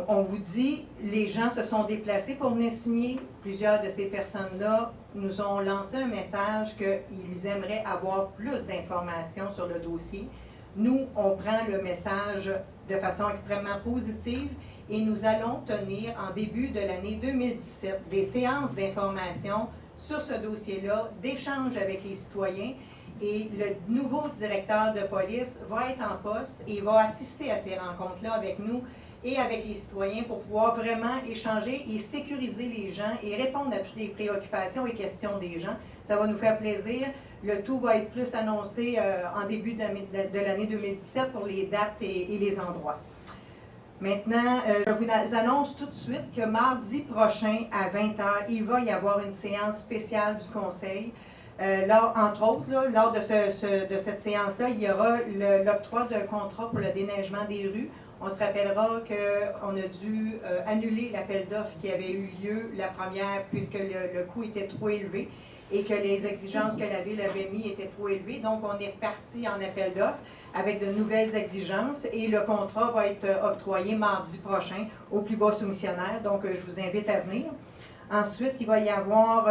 on vous dit, les gens se sont déplacés pour venir signer. Plusieurs de ces personnes-là nous ont lancé un message qu'ils aimeraient avoir plus d'informations sur le dossier. Nous, on prend le message de façon extrêmement positive et nous allons tenir en début de l'année 2017 des séances d'information sur ce dossier-là, d'échange avec les citoyens. Et le nouveau directeur de police va être en poste et va assister à ces rencontres-là avec nous et avec les citoyens pour pouvoir vraiment échanger et sécuriser les gens et répondre à toutes les préoccupations et questions des gens. Ça va nous faire plaisir. Le tout va être plus annoncé en début de l'année 2017 pour les dates et les endroits. Maintenant, je vous annonce tout de suite que mardi prochain à 20h, il va y avoir une séance spéciale du Conseil. Entre autres, là, lors de cette séance-là, il y aura l'octroi d'un contrat pour le déneigement des rues. On se rappellera qu'on a dû annuler l'appel d'offres qui avait eu lieu la première puisque le coût était trop élevé et que les exigences que la Ville avait mises étaient trop élevées. Donc, on est reparti en appel d'offres avec de nouvelles exigences et le contrat va être octroyé mardi prochain au plus bas soumissionnaire. Donc, je vous invite à venir. Ensuite, il va y avoir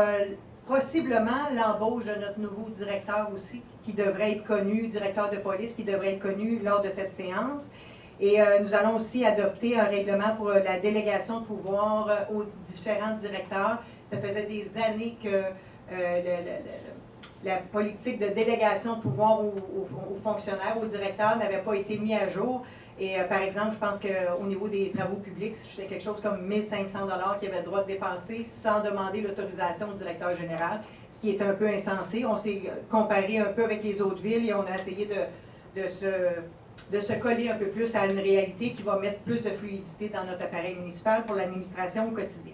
possiblement l'embauche de notre nouveau directeur aussi, qui devrait être connu, directeur de police, qui devrait être connu lors de cette séance. Et nous allons aussi adopter un règlement pour la délégation de pouvoir aux différents directeurs. Ça faisait des années que la politique de délégation de pouvoir aux fonctionnaires, aux directeurs n'avait pas été mise à jour. Et par exemple, je pense qu'au niveau des travaux publics, c'était quelque chose comme 1 500 $ qu'ils avaient le droit de dépenser sans demander l'autorisation au directeur général, ce qui est un peu insensé. On s'est comparé un peu avec les autres villes et on a essayé de se coller un peu plus à une réalité qui va mettre plus de fluidité dans notre appareil municipal pour l'administration au quotidien.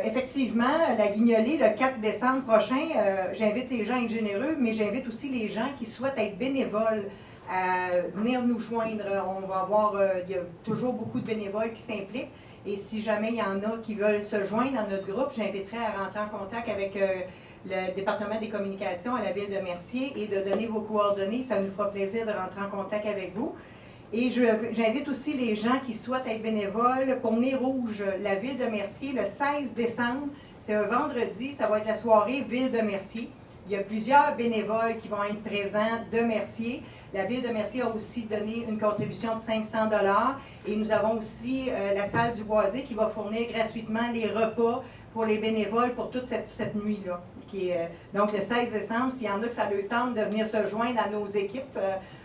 Effectivement, la Guignolée, le 4 décembre prochain, j'invite les gens à être généreux, mais j'invite aussi les gens qui souhaitent être bénévoles à venir nous joindre. On va avoir, il y a toujours beaucoup de bénévoles qui s'impliquent. Et si jamais il y en a qui veulent se joindre à notre groupe, j'inviterai à rentrer en contact avec le département des communications à la Ville de Mercier et de donner vos coordonnées. Ça nous fera plaisir de rentrer en contact avec vous. Et j'invite aussi les gens qui souhaitent être bénévoles pour Nez Rouge, la Ville de Mercier, le 16 décembre. C'est un vendredi, ça va être la soirée Ville de Mercier. Il y a plusieurs bénévoles qui vont être présents de Mercier. La Ville de Mercier a aussi donné une contribution de 500 $ et nous avons aussi la salle du Boisé qui va fournir gratuitement les repas pour les bénévoles pour toute cette nuit-là. Donc le 16 décembre, s'il y en a que ça leur tente de venir se joindre à nos équipes,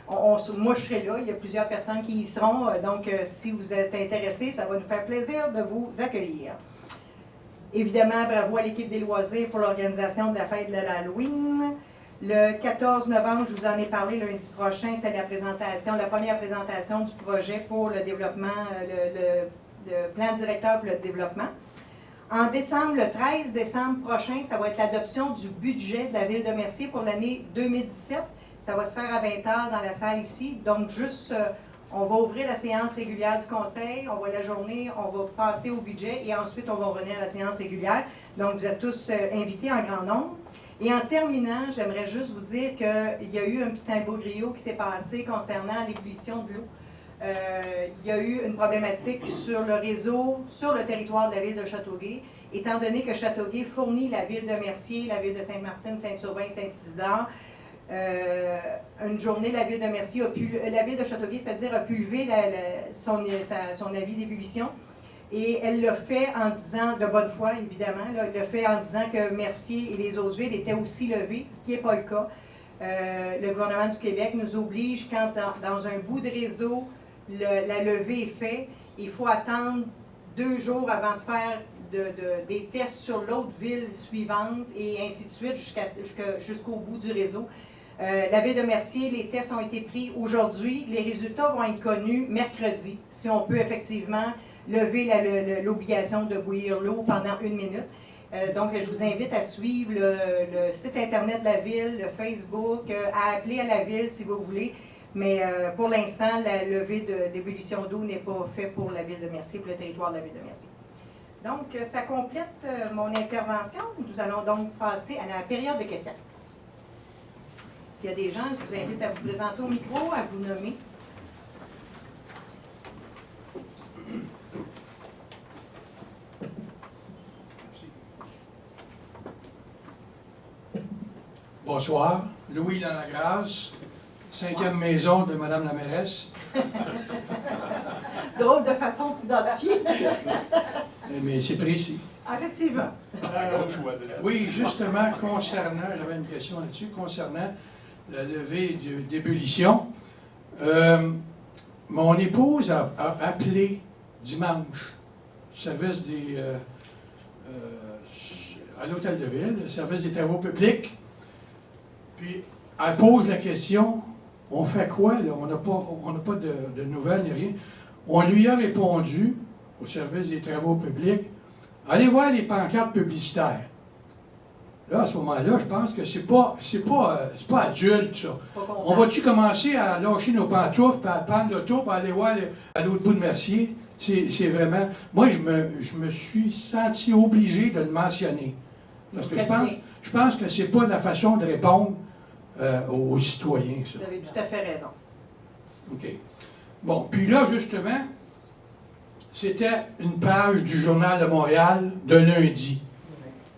moi je serai là, il y a plusieurs personnes qui y seront, donc si vous êtes intéressés, ça va nous faire plaisir de vous accueillir. Évidemment, bravo à l'équipe des loisirs pour l'organisation de la fête de l'Halloween. Le 14 novembre, je vous en ai parlé lundi prochain, c'est la première présentation du projet pour le développement, le plan directeur pour le développement. En décembre, le 13 décembre prochain, ça va être l'adoption du budget de la Ville de Mercier pour l'année 2017. Ça va se faire à 20h dans la salle ici. Donc, juste, on va ouvrir la séance régulière du conseil, on va la journée, on va passer au budget et ensuite, on va revenir à la séance régulière. Donc, vous êtes tous invités en grand nombre. Et en terminant, j'aimerais juste vous dire qu'il y a eu un petit imbroglio qui s'est passé concernant l'ébullition de l'eau. Il y a eu une problématique sur le réseau, sur le territoire de la ville de Châteauguay, étant donné que Châteauguay fournit la ville de Mercier, la ville de Sainte-Martine, Saint-Urbain, Saint-Isidore. Une journée, la ville de Mercier la ville de Châteauguay, c'est-à-dire a pu lever son avis d'ébullition. Et elle l'a fait en disant, de bonne foi évidemment, elle l'a fait en disant que Mercier et les autres villes étaient aussi levées, ce qui n'est pas le cas. Le gouvernement du Québec nous oblige, quand dans un bout de réseau, la levée est faite, il faut attendre 2 jours avant de faire des tests sur l'autre ville suivante et ainsi de suite jusqu'au bout du réseau. La ville de Mercier, les tests ont été pris aujourd'hui. Les résultats vont être connus mercredi, si on peut effectivement lever l'obligation de bouillir l'eau pendant 1 minute. Donc, je vous invite à suivre le site Internet de la ville, le Facebook, à appeler à la ville si vous voulez. Mais pour l'instant, la levée d'ébullition d'eau n'est pas faite pour la ville de Mercier, pour le territoire de la ville de Mercier. Donc, ça complète mon intervention. Nous allons donc passer à la période de questions. S'il y a des gens, je vous invite à vous présenter au micro, à vous nommer. Bonsoir, Louis Lanagrasse, 5e maison de Madame la mairesse. Drôle de façon de s'identifier. Mais c'est précis. Effectivement. Oui, justement, j'avais une question là-dessus, concernant la levée d'ébullition. Mon épouse a appelé dimanche, service à l'hôtel de ville, le service des travaux publics. Puis, elle pose la question, on fait quoi, là? On n'a pas de nouvelles ni rien. On lui a répondu, au service des travaux publics, allez voir les pancartes publicitaires. Là, à ce moment-là, je pense que c'est pas adulte, ça. On va-tu commencer à lâcher nos pantoufles, puis à prendre l'auto, puis aller voir à l'autre bout de Mercier? C'est vraiment... Moi, je me suis senti obligé de le mentionner. Parce que je pense que c'est pas la façon de répondre aux citoyens, ça. Vous avez tout à fait raison. OK. Bon, puis là, justement, c'était une page du Journal de Montréal de lundi.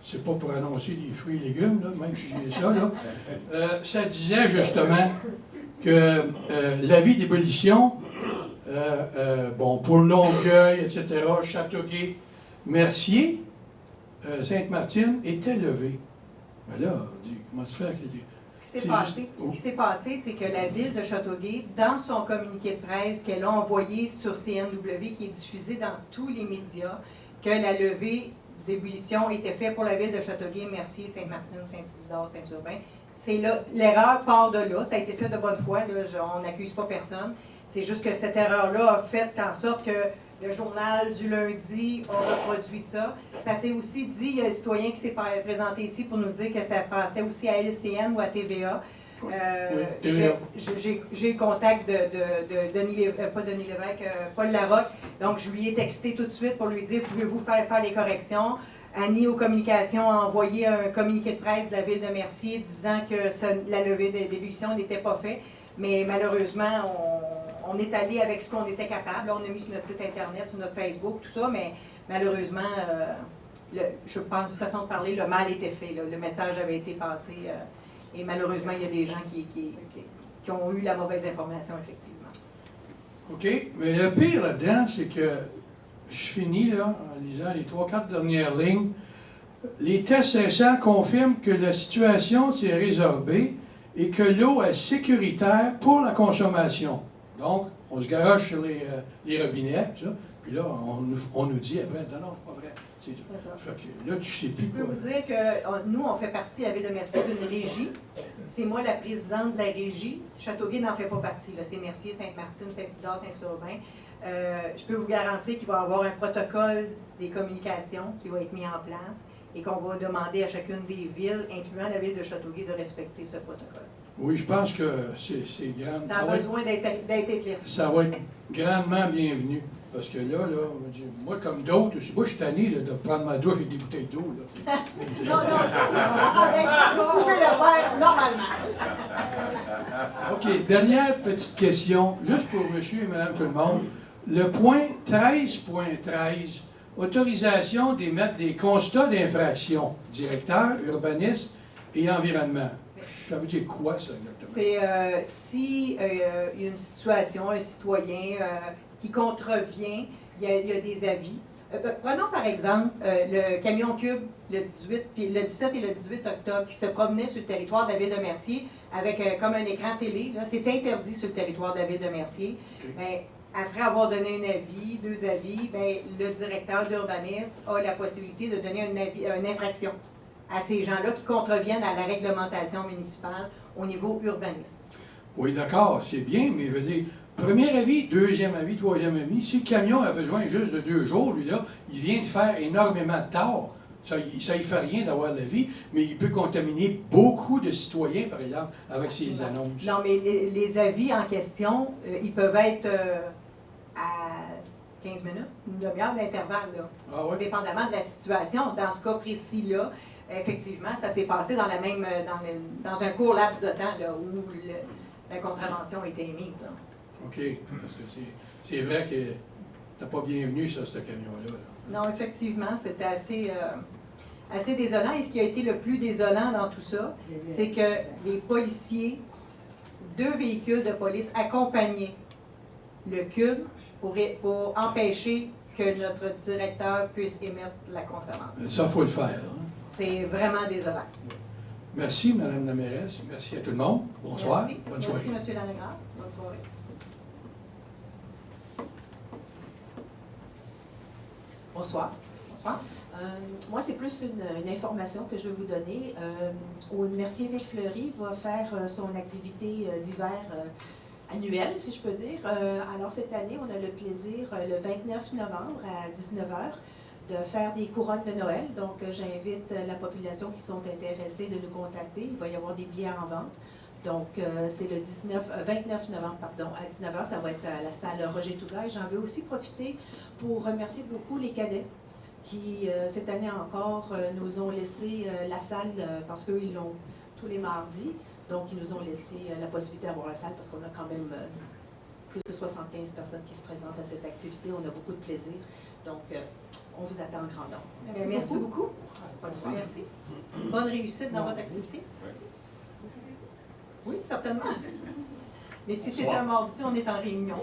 C'est pas pour annoncer les fruits et légumes, là, même si j'ai ça, là. Ça disait justement que l'avis d'ébullition, bon, pour Longueuil, etc., Châteauguay, Mercier, Sainte-Martine, était levé. Mais là, on dit, comment se faire? Ce qui s'est passé, c'est que la ville de Châteauguay, dans son communiqué de presse qu'elle a envoyé sur CNW, qui est diffusé dans tous les médias, que la levée d'ébullition était faite pour la ville de Châteauguay, Mercier, Sainte-Martine, Saint-Isidore, Saint-Urbain. C'est là, l'erreur part de là. Ça a été fait de bonne foi. Là, on n'accuse pas personne. C'est juste que cette erreur-là a fait en sorte que le journal du lundi a reproduit ça. Ça s'est aussi dit, il y a un citoyen qui s'est présenté ici pour nous dire que ça passait aussi à LCN ou à TVA. J'ai le contact de Denis Lévesque, Paul Larocque. Donc, je lui ai texté tout de suite pour lui dire, pouvez-vous faire les corrections? Annie aux communications a envoyé un communiqué de presse de la ville de Mercier disant que la levée d'ébullition n'était pas faite. Mais malheureusement, on est allé avec ce qu'on était capable. Là, on a mis sur notre site Internet, sur notre Facebook, tout ça, mais malheureusement, je pense, de façon de parler, le mal était fait. Là. Le message avait été passé et malheureusement, il y a des gens qui ont eu la mauvaise information, effectivement. OK, mais le pire là-dedans, c'est que je finis là, en lisant les 3-4 dernières lignes. Les tests récents confirment que la situation s'est résorbée et que l'eau est sécuritaire pour la consommation. Donc, on se garoche sur les robinets, ça, puis là, on nous dit après, non, c'est pas vrai. C'est ça. Fait que là, tu sais plus quoi. Je peux vous dire que nous, on fait partie, la ville de Mercier, d'une régie. C'est moi la présidente de la régie. Châteauguay n'en fait pas partie. C'est Mercier, Sainte-Martine, Saint-Isidore, Saint-Urbain. Je peux vous garantir qu'il va y avoir un protocole des communications qui va être mis en place et qu'on va demander à chacune des villes, incluant la ville de Châteauguay, de respecter ce protocole. Oui, je pense que c'est grand. Ça a besoin d'être éclairci. Ça va être grandement bienvenu. Parce que là, moi, comme d'autres, moi, je suis tanné là, de prendre ma douche avec des bouteilles d'eau. Non, vous pouvez le faire normalement. OK, dernière petite question, juste pour monsieur et madame tout le monde. Le point 13.13, autorisation d'émettre des constats d'infraction, directeur, urbanisme et environnement. Ça veut dire quoi, ça, exactement? C'est si il y a une situation, un citoyen qui contrevient, il y a des avis. Prenons par exemple le camion Cube le 17 et le 18 octobre qui se promenait sur le territoire de la ville de Mercier avec comme un écran télé. C'est interdit sur le territoire de la ville de Mercier. Okay. Mais Après avoir donné un avis, 2 avis, bien, le directeur d'urbanisme a la possibilité de donner une infraction à ces gens-là qui contreviennent à la réglementation municipale au niveau urbanisme. Oui, d'accord, c'est bien, mais je veux dire, premier avis, deuxième avis, troisième avis, si le camion a besoin juste de 2 jours, lui là, il vient de faire énormément de tort. Ça ne fait rien d'avoir l'avis, mais il peut contaminer beaucoup de citoyens, par exemple, avec ses annonces. Non, mais les avis en question, ils peuvent être à 15 minutes, une demi-heure d'intervalle, là. Ah ouais? Dépendamment de la situation. Dans ce cas précis-là, effectivement, ça s'est passé dans dans un court laps de temps là, où la contravention a été émise. Hein. OK, parce que c'est vrai que t'as pas bienvenu, ça, ce camion-là. Là. Non, effectivement, c'était assez désolant. Et ce qui a été le plus désolant dans tout ça, c'est que les policiers, 2 véhicules de police accompagnaient le CUB pour empêcher que notre directeur puisse émettre la contravention. Ça, il faut le faire. Hein? C'est vraiment désolant. Merci, Mme la mairesse. Merci à tout le monde. Bonsoir. Merci. Bonne soirée. Merci, M. Lannegrasse. Bonne soirée. Bonsoir. Bonsoir. Moi, c'est plus une information que je veux vous donner. Mercier-Ville Fleury va faire son activité d'hiver annuelle, si je peux dire. Alors, cette année, on a le plaisir, le 29 novembre à 19h, de faire des couronnes de Noël. Donc, j'invite la population qui sont intéressées de nous contacter. Il va y avoir des billets en vente. Donc, c'est le 29 novembre, pardon, à 19h. Ça va être à la salle Roger Tougaille. J'en veux aussi profiter pour remercier beaucoup les cadets qui, cette année encore, nous ont laissé la salle parce qu'ils l'ont tous les mardis. Donc, ils nous ont laissé la possibilité d'avoir la salle parce qu'on a quand même plus de 75 personnes qui se présentent à cette activité. On a beaucoup de plaisir. Donc, on vous attend en grand nombre. Merci beaucoup. Bonne soirée. Merci. Bonne réussite dans votre activité. Oui, certainement. Mais si c'est un mardi, on est en réunion.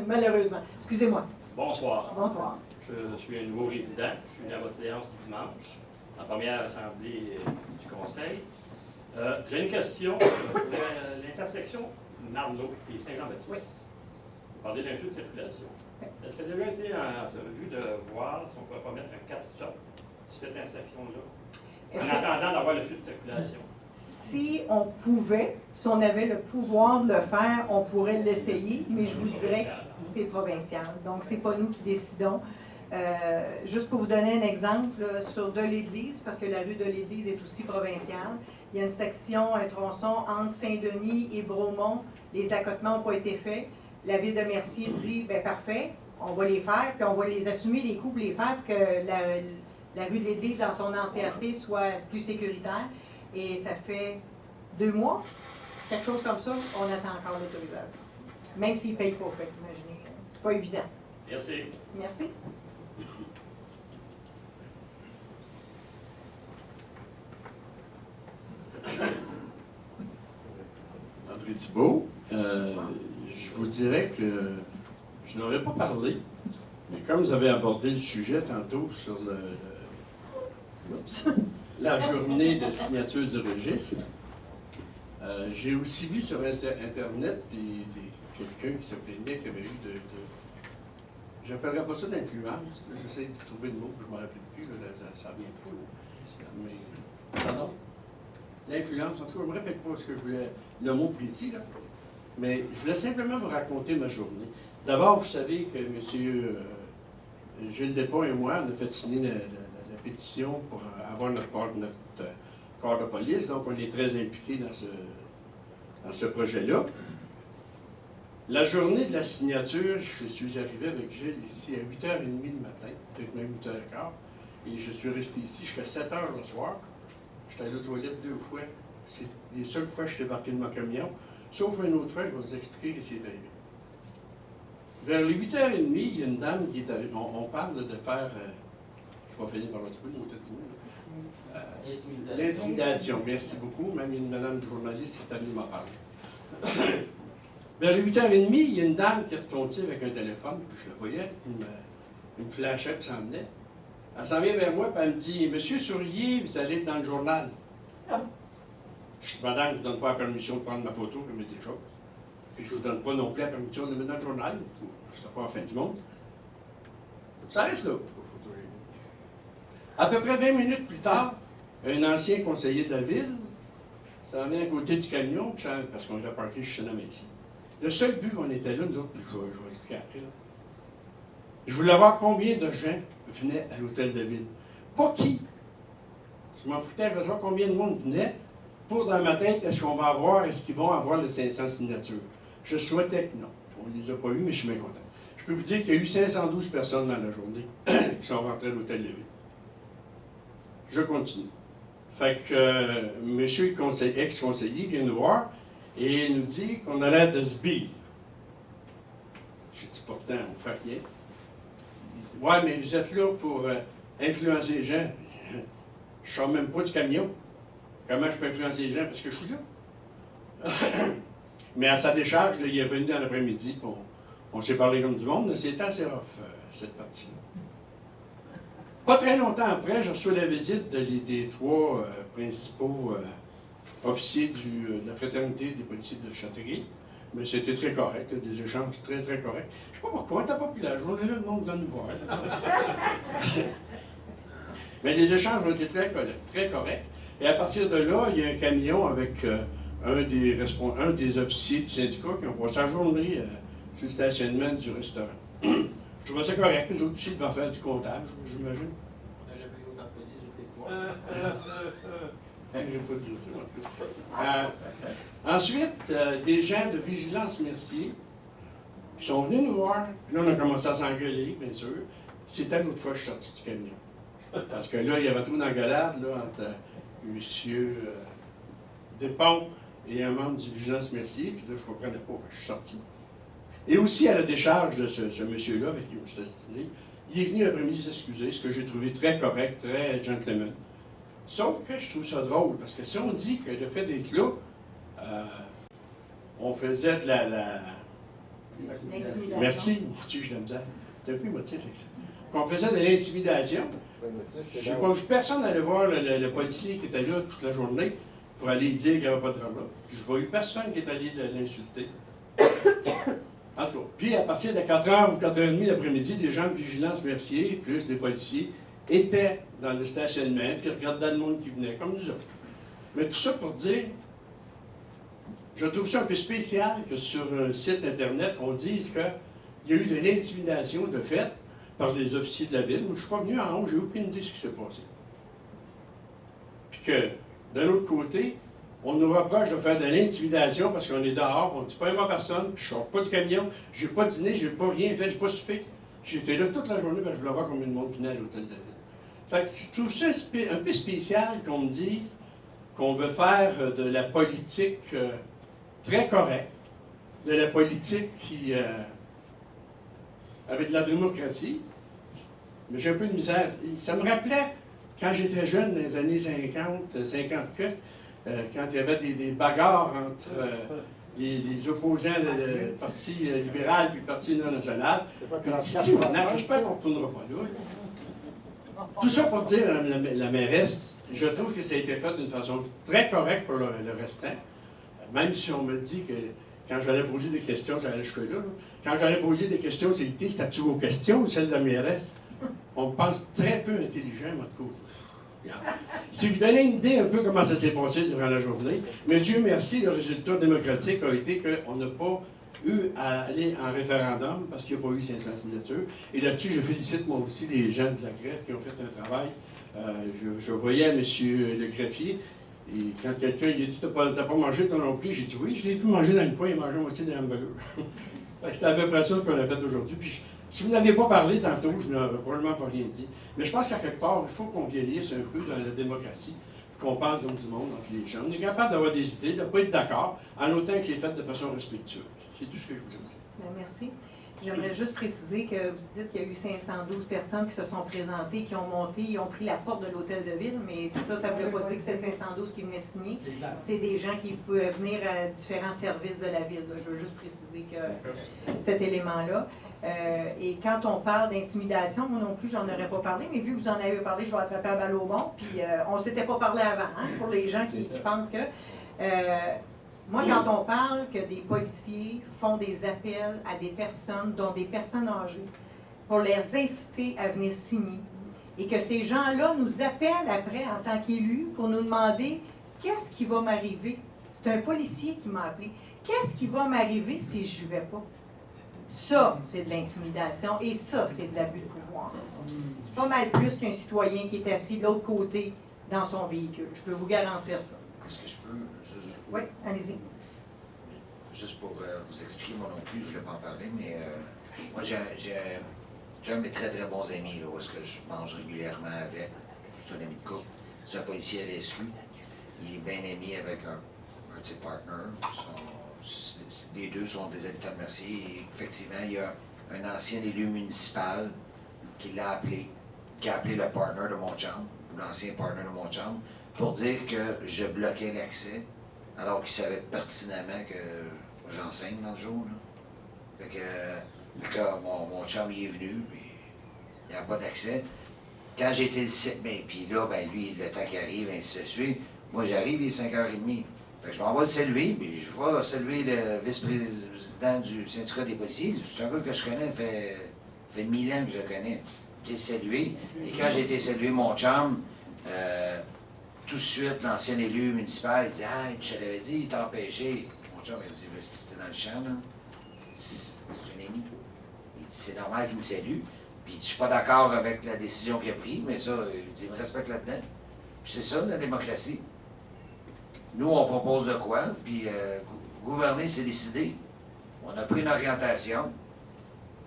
Malheureusement. Excusez-moi. Bonsoir. Bonsoir. Je suis un nouveau résident. Je suis venu à votre séance dimanche, la première assemblée du conseil. J'ai une question. L'intersection Marneau et Saint-Jean-Baptiste. Oui. Vous parlez d'un feu de circulation. Est-ce que vous avez été en vue de voir si on ne pourrait pas mettre un 4-stop sur cette intersection-là, en attendant d'avoir le feu de circulation? Si on pouvait, si on avait le pouvoir de le faire, on pourrait l'essayer, mais je vous dirais que c'est provincial. Donc, c'est pas nous qui décidons. Juste pour vous donner un exemple, là, sur de l'Église, parce que la rue de l'Église est aussi provinciale, il y a une section, un tronçon entre Saint-Denis et Bromont. Les accotements n'ont pas été faits. La ville de Mercier dit, bien parfait, on va les faire, puis on va les assumer, les coûts, pour les faire, pour que la rue de l'Église dans son entièreté soit plus sécuritaire. Et ça fait 2 mois, quelque chose comme ça, on attend encore l'autorisation. Même s'ils ne payent pas, imaginez. C'est pas évident. Merci. Merci. André Thibault, je vous dirais que je n'aurais pas parlé, mais comme vous avez abordé le sujet tantôt sur la journée de signature du registre, j'ai aussi vu sur Internet quelqu'un qui se plaignait qu'il y avait eu j'appellerais pas ça d'influence, j'essaie de trouver le mot, je ne me rappelle plus, là, ça ne revient pas. Mais, pardon? L'influence, en tout cas, je ne me rappelle pas ce que je voulais, le mot précis, là. Mais je voulais simplement vous raconter ma journée. D'abord, vous savez que M. Gilles Despont et moi, on a fait signer la pétition pour avoir notre corps de police, donc on est très impliqués dans ce projet-là. La journée de la signature, je suis arrivé avec Gilles ici à 8h30 le matin, peut-être même 8h15, et je suis resté ici jusqu'à 7h le soir. J'étais allé aux toilettes 2 fois. C'est les seules fois que je suis débarqué de mon camion, sauf une autre fois, je vais vous expliquer ce qui est arrivé. Vers les 8h30, il y a une dame qui est arrivée. On parle de faire, je vais finir par le trouver, l'intimidation. Merci beaucoup. Même une madame journaliste qui est venue m'en parler. Vers les 8h30, il y a une dame qui est retournée avec un téléphone, puis je la voyais, une flashette qui s'en venait. Elle s'en vient vers moi, puis elle me dit « Monsieur Sourier, vous allez être dans le journal. » Je dis « Madame, je ne donne pas la permission de prendre ma photo, je me dis des choses. » Puis je ne vous donne pas non plus la permission de le mettre dans le journal. C'est pas la fin du monde. Ça reste là. À peu près 20 minutes plus tard, un ancien conseiller de la ville s'en vient à côté du camion, parce qu'on était parqué chez Sonoma ici. Le seul but qu'on était là, nous autres, je vais expliquer après, là. Je voulais voir combien de gens venaient à l'hôtel de ville. Pas qui. Je m'en foutais, je voulais savoir combien de monde venait pour, dans ma tête, est-ce qu'ils vont avoir les 500 signatures. Je souhaitais que non. On ne les a pas eues, mais je suis bien content. Je peux vous dire qu'il y a eu 512 personnes dans la journée qui sont rentrées à l'hôtel de ville. Je continue. Fait que monsieur ex-conseiller vient nous voir et nous dit qu'on a l'air de se bire. J'ai dit pourtant, on ne fait rien. Ouais, mais vous êtes là pour influencer les gens. Je ne sors même pas du camion. Comment je peux influencer les gens? Parce que je suis là. Mais à sa décharge, là, il est venu dans l'après-midi, puis on s'est parlé comme du monde. C'était assez rough, cette partie-là. Pas très longtemps après, je reçois la visite des trois principaux officiers de la fraternité des policiers de Châteauguay. Mais c'était très correct, des échanges très, très corrects. Je ne sais pas pourquoi, on n'était pas populaire. La journée-là, le monde vient nous voir. Mais les échanges ont été très corrects. Et à partir de là, il y a un camion avec un des officiers du syndicat qui ont passé la journée sur le stationnement du restaurant. Je trouvais ça correct. Les autres aussi devaient faire du comptage, j'imagine. On n'a jamais eu autant de policiers sur le territoire. Je n'ai pas dit ça, en tout cas. Ensuite, des gens de Vigilance Mercier qui sont venus nous voir. Puis là, on a commencé à s'engueuler, bien sûr. C'était l'autre fois que je suis sorti du camion. Parce que là, il y avait trop d'engueulade entre M. Despont et un membre du Vigilance Mercier. Puis là, je ne comprenais pas, fait que je suis sorti. Et aussi, à la décharge de ce monsieur-là, avec qui on s'est destiné, il est venu l'après-midi s'excuser, ce que j'ai trouvé très correct, très gentleman. Sauf que je trouve ça drôle, parce que si on dit que le fait d'être là, on faisait de la... Merci, je l'aime bien. T'es un peu émotif avec ça. Qu'on faisait de l'intimidation. Je n'ai pas vu personne aller voir le policier qui était là toute la journée pour aller dire qu'il n'y avait pas de drame. Je n'ai pas eu personne qui est allé l'insulter. En tout cas, puis à partir de 4h ou 4h30 l'après-midi, des gens de Vigilance Mercier, plus des policiers, étaient dans le stationnement, puis regardaient le monde qui venait, comme nous autres. Mais tout ça pour dire, je trouve ça un peu spécial que sur un site Internet, on dise qu'il y a eu de l'intimidation de fait par les officiers de la ville. Moi, je ne suis pas venu en haut, j'ai aucune idée de ce qui s'est passé. Puis que, d'un autre côté, on nous reproche de faire de l'intimidation parce qu'on est dehors, on ne dit pas un mot à personne, puis je ne sors pas du camion, je n'ai pas dîné, je n'ai pas rien fait, je n'ai pas soupé. J'étais là toute la journée, parce que je voulais voir combien de monde venait à l'hôtel de la ville. Fait que je trouve ça un peu spécial qu'on me dise qu'on veut faire de la politique très correcte, de la politique qui avec de la démocratie. Mais j'ai un peu de misère. Ça me rappelait, quand j'étais jeune, dans les années 50, 54, quand il y avait des bagarres entre les opposants du Parti libéral et du Parti national. J'espère qu'on ne retournera pas là. Tout ça pour dire, la mairesse, je trouve que ça a été fait d'une façon très correcte pour le restant. Même si on me dit que quand j'allais poser des questions, ça allait jusque-là. Quand j'allais poser des questions, c'était-tu vos questions ou celles de la mairesse? On me pense très peu intelligent, en tout cas. Si vous donnez une idée un peu comment ça s'est passé durant la journée, mais Dieu merci, le résultat démocratique a été qu'on n'a pas eu à aller en référendum parce qu'il n'y a pas eu 500 signatures. Et là-dessus, je félicite moi aussi les gens de la greffe qui ont fait un travail. Je voyais M. le greffier, et quand quelqu'un lui a dit « T'as pas mangé toi non plus », j'ai dit « Oui, je l'ai vu manger dans le coin, il mangeait moitié des hamburgers. » C'était à peu près ça qu'on a fait aujourd'hui. Puis si vous n'avez pas parlé tantôt, je n'aurais probablement pas rien dit. Mais je pense qu'à quelque part, il faut qu'on vieillisse un peu dans la démocratie, qu'on parle comme du monde entre les gens. On est capable d'avoir des idées, de ne pas être d'accord, en autant que c'est fait de façon respectueuse. C'est tout ce que je voulais dire. Bien, merci. J'aimerais juste préciser que vous dites qu'il y a eu 512 personnes qui se sont présentées, qui ont monté, ils ont pris la porte de l'hôtel de ville, mais ça ne voulait pas dire que c'était 512 qui venaient signer. C'est des gens qui pouvaient venir à différents services de la ville. Je veux juste préciser que cet élément-là. Et quand on parle d'intimidation, moi non plus, j'en aurais pas parlé, mais vu que vous en avez parlé, je vais attraper à balle au bon. Puis on ne s'était pas parlé avant, hein, pour les gens qui pensent que... Moi, quand on parle que des policiers font des appels à des personnes, dont des personnes âgées, pour les inciter à venir signer, et que ces gens-là nous appellent après en tant qu'élus pour nous demander qu'est-ce qui va m'arriver. C'est un policier qui m'a appelé. Qu'est-ce qui va m'arriver si je ne vais pas? Ça, c'est de l'intimidation et ça, c'est de l'abus de pouvoir. C'est pas mal plus qu'un citoyen qui est assis de l'autre côté dans son véhicule. Je peux vous garantir ça. Est-ce que je peux juste... Oui, allez-y. Juste pour vous expliquer, moi non plus, je ne voulais pas en parler, mais moi, j'ai un de mes très, très bons amis, là, où est-ce que je mange régulièrement avec. C'est un ami de couple. C'est un policier à l'SQ. Il est bien ami avec un de ses partners. Les deux sont des habitants de Mercier. Et effectivement, il y a un ancien élu municipal qui l'a appelé, qui a appelé le partner de mon chum, ou l'ancien partner de mon chum, pour dire que je bloquais l'accès, alors qu'il savait pertinemment que j'enseigne dans le jour. Là. Fait que mon chum il est venu, puis il n'y a pas d'accès. Quand j'ai été le site, puis là, lui, le temps qu'il arrive, ainsi de suite, moi j'arrive, il est 5h30. Fait que je m'en vais le saluer, puis je vais saluer le vice-président du syndicat des policiers. C'est un gars que je connais, fait 1000 ans que je le connais. J'ai salué. Et quand j'ai été salué, mon chum, tout de suite, l'ancien élu municipal, il dit « Ah, je te l'avais dit, il t'a empêché. » Mon chum, il dit « C'était dans le champ, là. C'est un ami. » Il dit « C'est normal qu'il me salue. » Puis je suis pas d'accord avec la décision qu'il a prise, mais ça, il dit « Il me respecte là-dedans. » Puis c'est ça, la démocratie. Nous, on propose de quoi, puis gouverner, c'est décider. On a pris une orientation,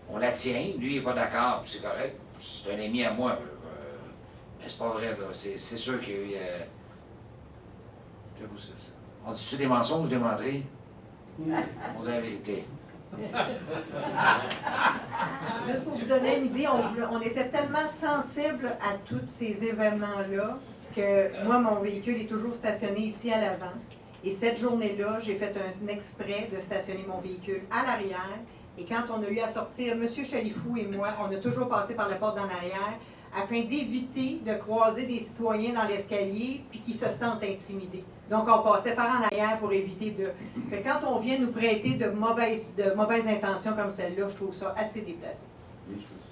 on la tient, lui, il n'est pas d'accord, puis c'est correct. C'est un ami à moi. Mais c'est pas vrai, là. C'est sûr qu'il y a eu... On dit-tu des mensonges ou des menteries? On dit la vérité. Juste pour vous donner une idée, on était tellement sensible à tous ces événements-là que moi, mon véhicule est toujours stationné ici à l'avant. Et cette journée-là, j'ai fait un exprès de stationner mon véhicule à l'arrière. Et quand on a eu à sortir, M. Chalifou et moi, on a toujours passé par la porte d'en arrière afin d'éviter de croiser des citoyens dans l'escalier puis qu'ils se sentent intimidés. Donc, on passait par en arrière pour éviter de... Fait quand on vient nous prêter de mauvaises intentions comme celle-là, je trouve ça assez déplacé. Oui, je pense.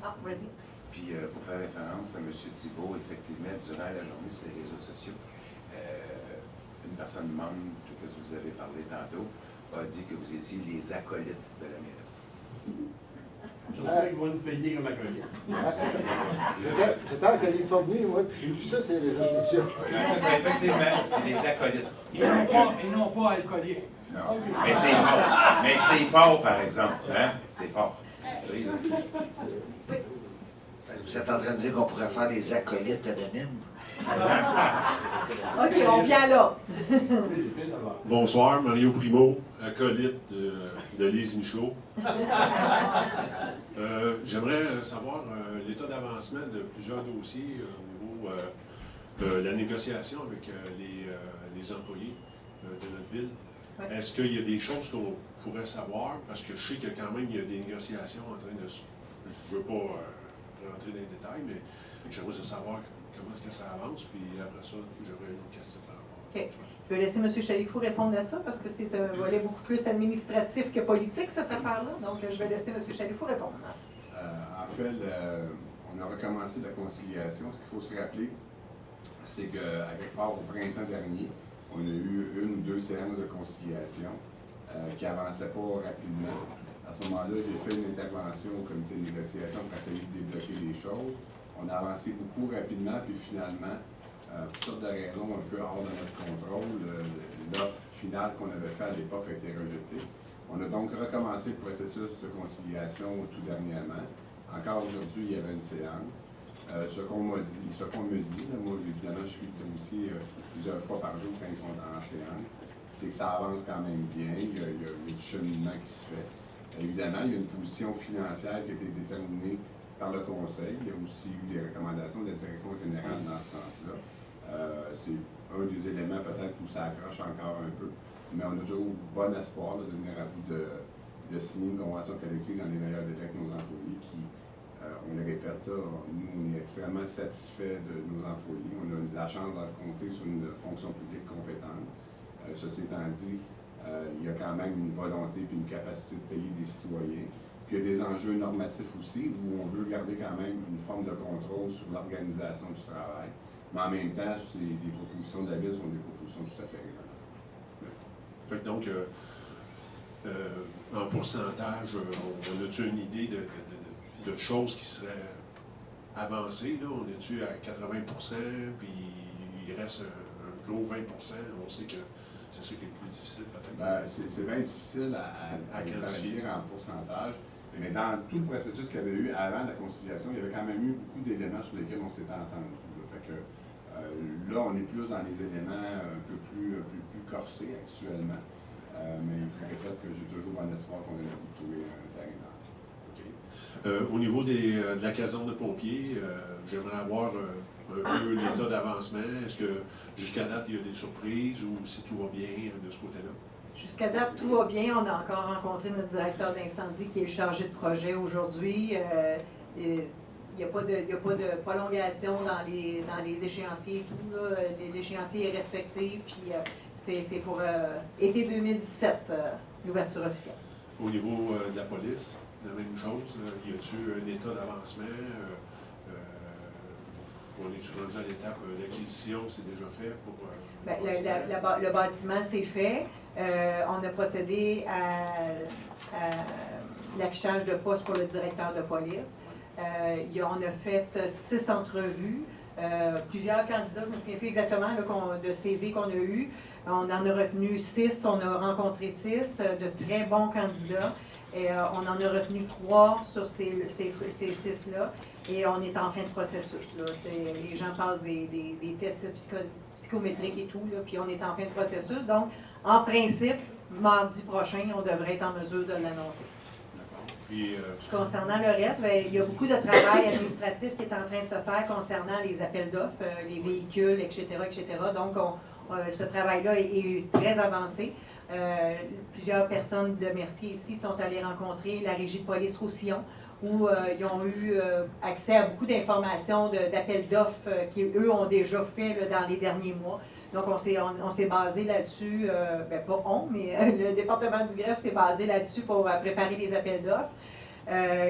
Ah, vas-y. Puis, pour faire référence à M. Thibault, effectivement, durant la journée sur les réseaux sociaux, une personne membre, que vous avez parlé tantôt, a dit que vous étiez les acolytes de la mairesse. Je sais qu'ils vont nous payer comme acolytes. J'étais en Californie, moi, puis j'ai vu ça sur les réseaux sociaux. Ça, c'est effectivement, c'est des acolytes. Et non pas alcooliques. Non. Mais c'est fort. Mais c'est fort, par exemple. Hein? C'est fort. Vous êtes en train de dire qu'on pourrait faire les acolytes anonymes? OK, on vient là. Bonsoir, Mario Primo, acolyte de Lise Michaud. J'aimerais savoir l'état d'avancement de plusieurs dossiers au niveau de la négociation avec les employés de notre ville. Est-ce qu'il y a des choses qu'on pourrait savoir? Parce que je sais que quand même, il y a des négociations en train de... Je ne veux pas rentrer dans les détails, mais j'aimerais savoir comment est-ce que ça avance, puis après ça, j'aurais une autre question par rapport. OK. Je vais laisser M. Chalifou répondre à ça, parce que c'est un volet beaucoup plus administratif que politique, cette affaire-là. Donc, je vais laisser M. Chalifou répondre. En fait, on a recommencé la conciliation. Ce qu'il faut se rappeler, c'est qu'à quelque part au printemps dernier, on a eu 1 ou 2 séances de conciliation qui n'avançaient pas rapidement. À ce moment-là, j'ai fait une intervention au comité de négociation pour essayer de débloquer les choses. On a avancé beaucoup rapidement, puis finalement, pour toutes sortes de raisons un peu hors de notre contrôle, l'offre finale qu'on avait fait à l'époque a été rejetée. On a donc recommencé le processus de conciliation tout dernièrement. Encore aujourd'hui, il y avait une séance. Ce qu'on me dit, là, moi évidemment je suis le dossier plusieurs fois par jour quand ils sont en séance, c'est que ça avance quand même bien, il y a du cheminement qui se fait. Évidemment, il y a une position financière qui a été déterminée par le Conseil. Il y a aussi eu des recommandations de la Direction générale dans ce sens-là. C'est un des éléments peut-être où ça accroche encore un peu, mais on a toujours bon espoir là, de venir à bout de signer une convention collective dans les meilleurs délais que nos employés qui, on le répète, là, nous on est extrêmement satisfaits de nos employés. On a de la chance de compter sur une fonction publique compétente. Ceci étant dit, il y a quand même une volonté et une capacité de payer des citoyens. Puis il y a des enjeux normatifs aussi, où on veut garder quand même une forme de contrôle sur l'organisation du travail. Mais en même temps, les propositions de la Ville sont des propositions tout à fait raisonnables. Fait que donc, en pourcentage, on a-tu une idée de choses qui seraient avancées? Là? On est-tu à 80%, puis il reste un gros 20%? On sait que c'est ça qui est le plus difficile, peut-être. C'est bien difficile à établir en pourcentage, mais dans tout le processus qu'il y avait eu avant la conciliation, il y avait quand même eu beaucoup d'éléments sur lesquels on s'était entendu. Fait que, là, on est plus dans les éléments un peu plus corsés actuellement. Mais je vous répète que j'ai toujours bon espoir qu'on ait trouvé un terrain d'entente. Au niveau de la caserne de pompiers, j'aimerais avoir un peu l'état d'avancement. Est-ce que jusqu'à date, il y a des surprises ou si tout va bien de ce côté-là? Jusqu'à date, tout va bien. On a encore rencontré notre directeur d'incendie qui est chargé de projet aujourd'hui. Il n'y a pas de prolongation dans les échéanciers et tout. L'échéancier est respecté, puis c'est pour été 2017, l'ouverture officielle. Au niveau de la police, la même chose. Y a-t-il un état d'avancement? On est rendu à l'étape l'acquisition, c'est déjà fait pour... Le bâtiment, c'est fait. On a procédé à l'affichage de poste pour le directeur de police. On a fait 6 entrevues. Plusieurs candidats, je ne me souviens plus exactement de CV qu'on a eu. On en a retenu 6, on a rencontré 6 de très bons candidats. Et on en a retenu 3 sur ces 6-là. Et on est en fin de processus. Là. Les gens passent des tests psychométriques et tout, là, puis on est en fin de processus. Donc, en principe, mardi prochain, on devrait être en mesure de l'annoncer. Concernant le reste, il y a beaucoup de travail administratif qui est en train de se faire concernant les appels d'offres, les véhicules, etc., etc. Donc, ce travail-là est très avancé. Plusieurs personnes de Mercier ici sont allées rencontrer la régie de police Roussillon, où ils ont eu accès à beaucoup d'informations, d'appels d'offres qu'eux ont déjà fait là, dans les derniers mois. Donc, on s'est basé là-dessus, pas on, mais le département du greffe s'est basé là-dessus pour préparer les appels d'offres.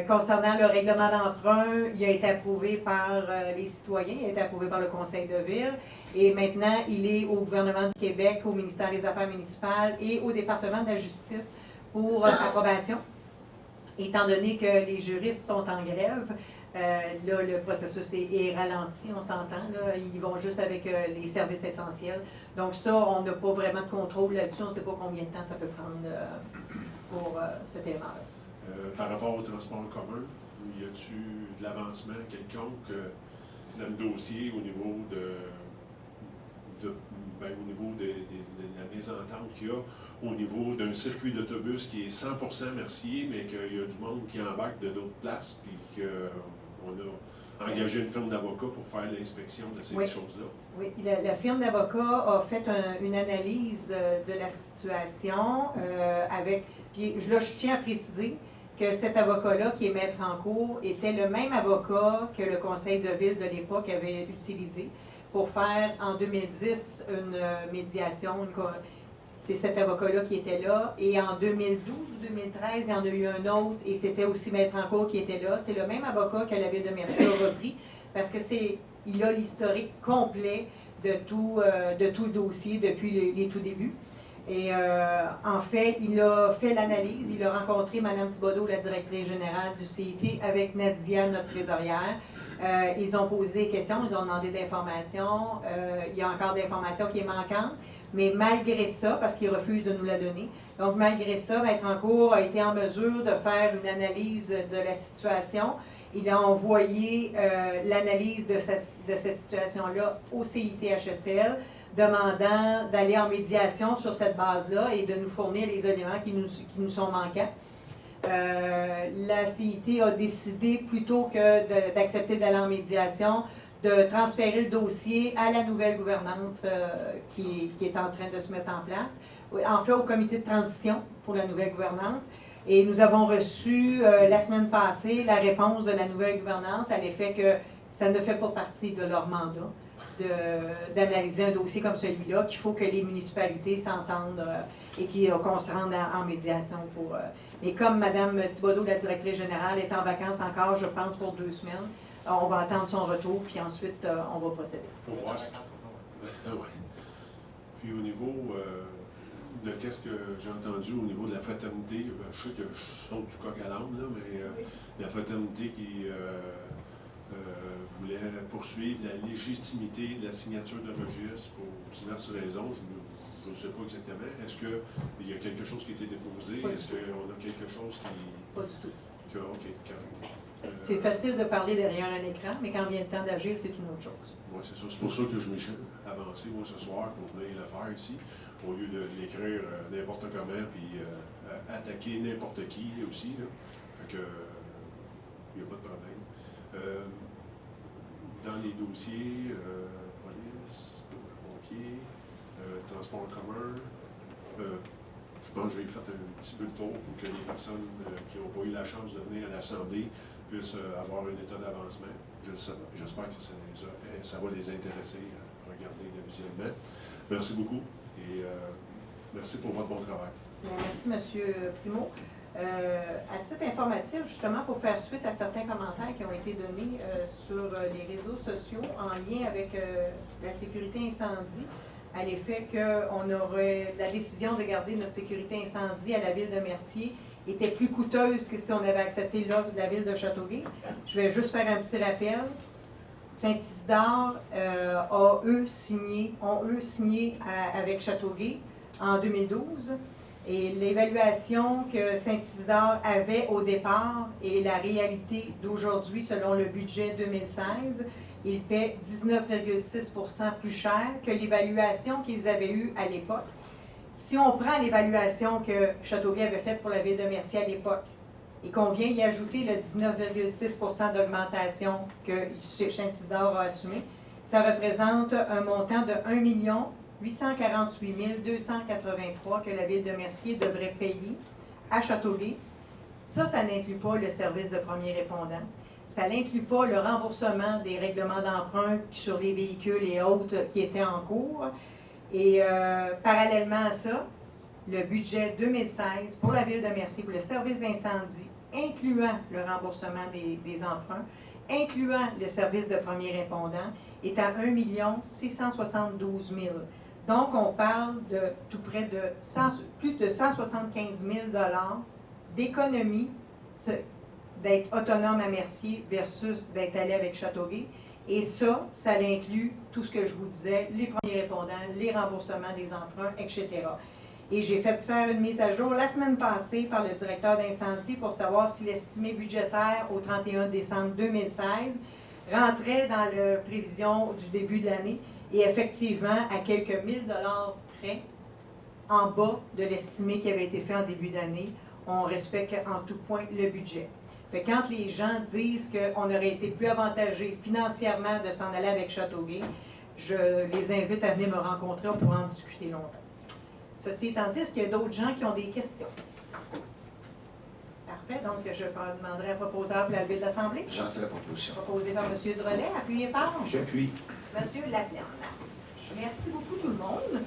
Concernant le règlement d'emprunt, il a été approuvé par les citoyens, il a été approuvé par le conseil de ville. Et maintenant, il est au gouvernement du Québec, au ministère des Affaires municipales et au département de la justice pour approbation. Étant donné que les juristes sont en grève, là, le processus est ralenti, on s'entend. Ils vont juste avec les services essentiels. Donc ça, on n'a pas vraiment de contrôle là-dessus. On ne sait pas combien de temps ça peut prendre pour cet élément-là. Par rapport au transport en commun, y a-t-il de l'avancement quelconque dans le dossier au niveau de la mésentente qu'il y a au niveau d'un circuit d'autobus qui est 100% Mercier, mais qu'il y a du monde qui embarque de d'autres places, puis qu'on a engagé une firme d'avocats pour faire l'inspection de ces choses-là? Oui, la firme d'avocats a fait une analyse de la situation puis là, je tiens à préciser que cet avocat-là, qui est maître en cours, était le même avocat que le conseil de ville de l'époque avait utilisé pour faire en 2010 une médiation. C'est cet avocat-là qui était là. Et en 2012 ou 2013, il y en a eu un autre, et c'était aussi maître en cours qui était là. C'est le même avocat que la ville de Mercier a repris, parce qu'il a l'historique complet de tout le dossier depuis les tout débuts. Et en fait, il a fait l'analyse, il a rencontré Mme Thibodeau, la directrice générale du CIT, avec Nadia, notre trésorière. Ils ont posé des questions, ils ont demandé d'informations. Il y a encore d'informations qui est manquante. Mais malgré ça, parce qu'ils refusent de nous la donner, donc malgré ça, Maître en cours a été en mesure de faire une analyse de la situation. Il a envoyé l'analyse de cette situation-là au CIT-HSL, demandant d'aller en médiation sur cette base-là et de nous fournir les éléments qui nous sont manquants. La CIT a décidé, plutôt que d'accepter d'aller en médiation, de transférer le dossier à la nouvelle gouvernance qui est en train de se mettre en place, en fait au comité de transition pour la nouvelle gouvernance. Et nous avons reçu la semaine passée la réponse de la nouvelle gouvernance à l'effet que ça ne fait pas partie de leur mandat. d'analyser un dossier comme celui-là, qu'il faut que les municipalités s'entendent et qu'on se rende en médiation pour... mais comme Mme Thibodeau, la directrice générale, est en vacances encore, je pense, pour 2 semaines, on va attendre son retour, puis ensuite, on va procéder. Pour voir. Ouais. Puis au niveau de qu'est-ce que j'ai entendu au niveau de la fraternité, je sais que je saute du coq à l'âne, là, mais la fraternité qui voulait poursuivre la légitimité de la signature de registre pour diverses raisons. Je ne sais pas exactement. Est-ce qu'il y a quelque chose qui a été déposé? Est-ce qu'on a quelque chose qui... Pas du tout. OK, carrément. C'est facile de parler derrière un écran, mais quand vient le temps d'agir, c'est une autre chose. Oui, c'est ça. C'est pour ça que je me suis avancé, moi, ce soir, pour venir le faire ici, au lieu de l'écrire n'importe comment, puis attaquer n'importe qui aussi. Là. Fait que, il n'y a pas de problème. Dans les dossiers, police, pompiers, transport en commun, je pense que j'ai fait un petit peu de tour pour que les personnes qui n'ont pas eu la chance de venir à l'Assemblée puissent avoir un état d'avancement. J'espère que ça va les intéresser à regarder visuellement. Merci beaucoup et merci pour votre bon travail. Merci, M. Primo. À titre informatif, justement, pour faire suite à certains commentaires qui ont été donnés sur les réseaux sociaux en lien avec la sécurité incendie, à l'effet qu'on aurait la décision de garder notre sécurité incendie à la ville de Mercier était plus coûteuse que si on avait accepté l'offre de la ville de Châteauguay. Je vais juste faire un petit rappel. Saint-Isidore ont eux signé avec Châteauguay en 2012. Et l'évaluation que Saint-Isidore avait au départ et la réalité d'aujourd'hui selon le budget 2016, ils paient 19,6 % plus cher que l'évaluation qu'ils avaient eue à l'époque. Si on prend l'évaluation que Châteauguay avait faite pour la ville de Mercier à l'époque et qu'on vient y ajouter le 19,6 % d'augmentation que Saint-Isidore a assumé, ça représente un montant de 1 848 283 que la ville de Mercier devrait payer à Châteauguay. Ça n'inclut pas le service de premier répondant. Ça n'inclut pas le remboursement des règlements d'emprunt sur les véhicules et autres qui étaient en cours. Et parallèlement à ça, le budget 2016 pour la ville de Mercier, pour le service d'incendie, incluant le remboursement des emprunts, incluant le service de premier répondant, est à 1 672 000. Donc, on parle de tout près de plus de 175 000 d'économie d'être autonome à Mercier versus d'être allé avec Châteauguay. Et ça inclut tout ce que je vous disais, les premiers répondants, les remboursements des emprunts, etc. Et j'ai fait faire une mise à jour la semaine passée par le directeur d'incendie pour savoir si l'estimé budgétaire au 31 décembre 2016 rentrait dans la prévision du début de l'année. Et effectivement, à quelques 1 000 $ près, en bas de l'estimé qui avait été fait en début d'année, on respecte en tout point le budget. Fait que quand les gens disent qu'on aurait été plus avantagé financièrement de s'en aller avec Châteauguay, je les invite à venir me rencontrer, on pourra en discuter longtemps. Ceci étant dit, est-ce qu'il y a d'autres gens qui ont des questions? Parfait, donc je demanderai à proposeur pour la levée de l'Assemblée. J'en fais la proposition. Proposé par M. Drolet, appuyé par? J'appuie. M. Laplaine. Merci beaucoup tout le monde.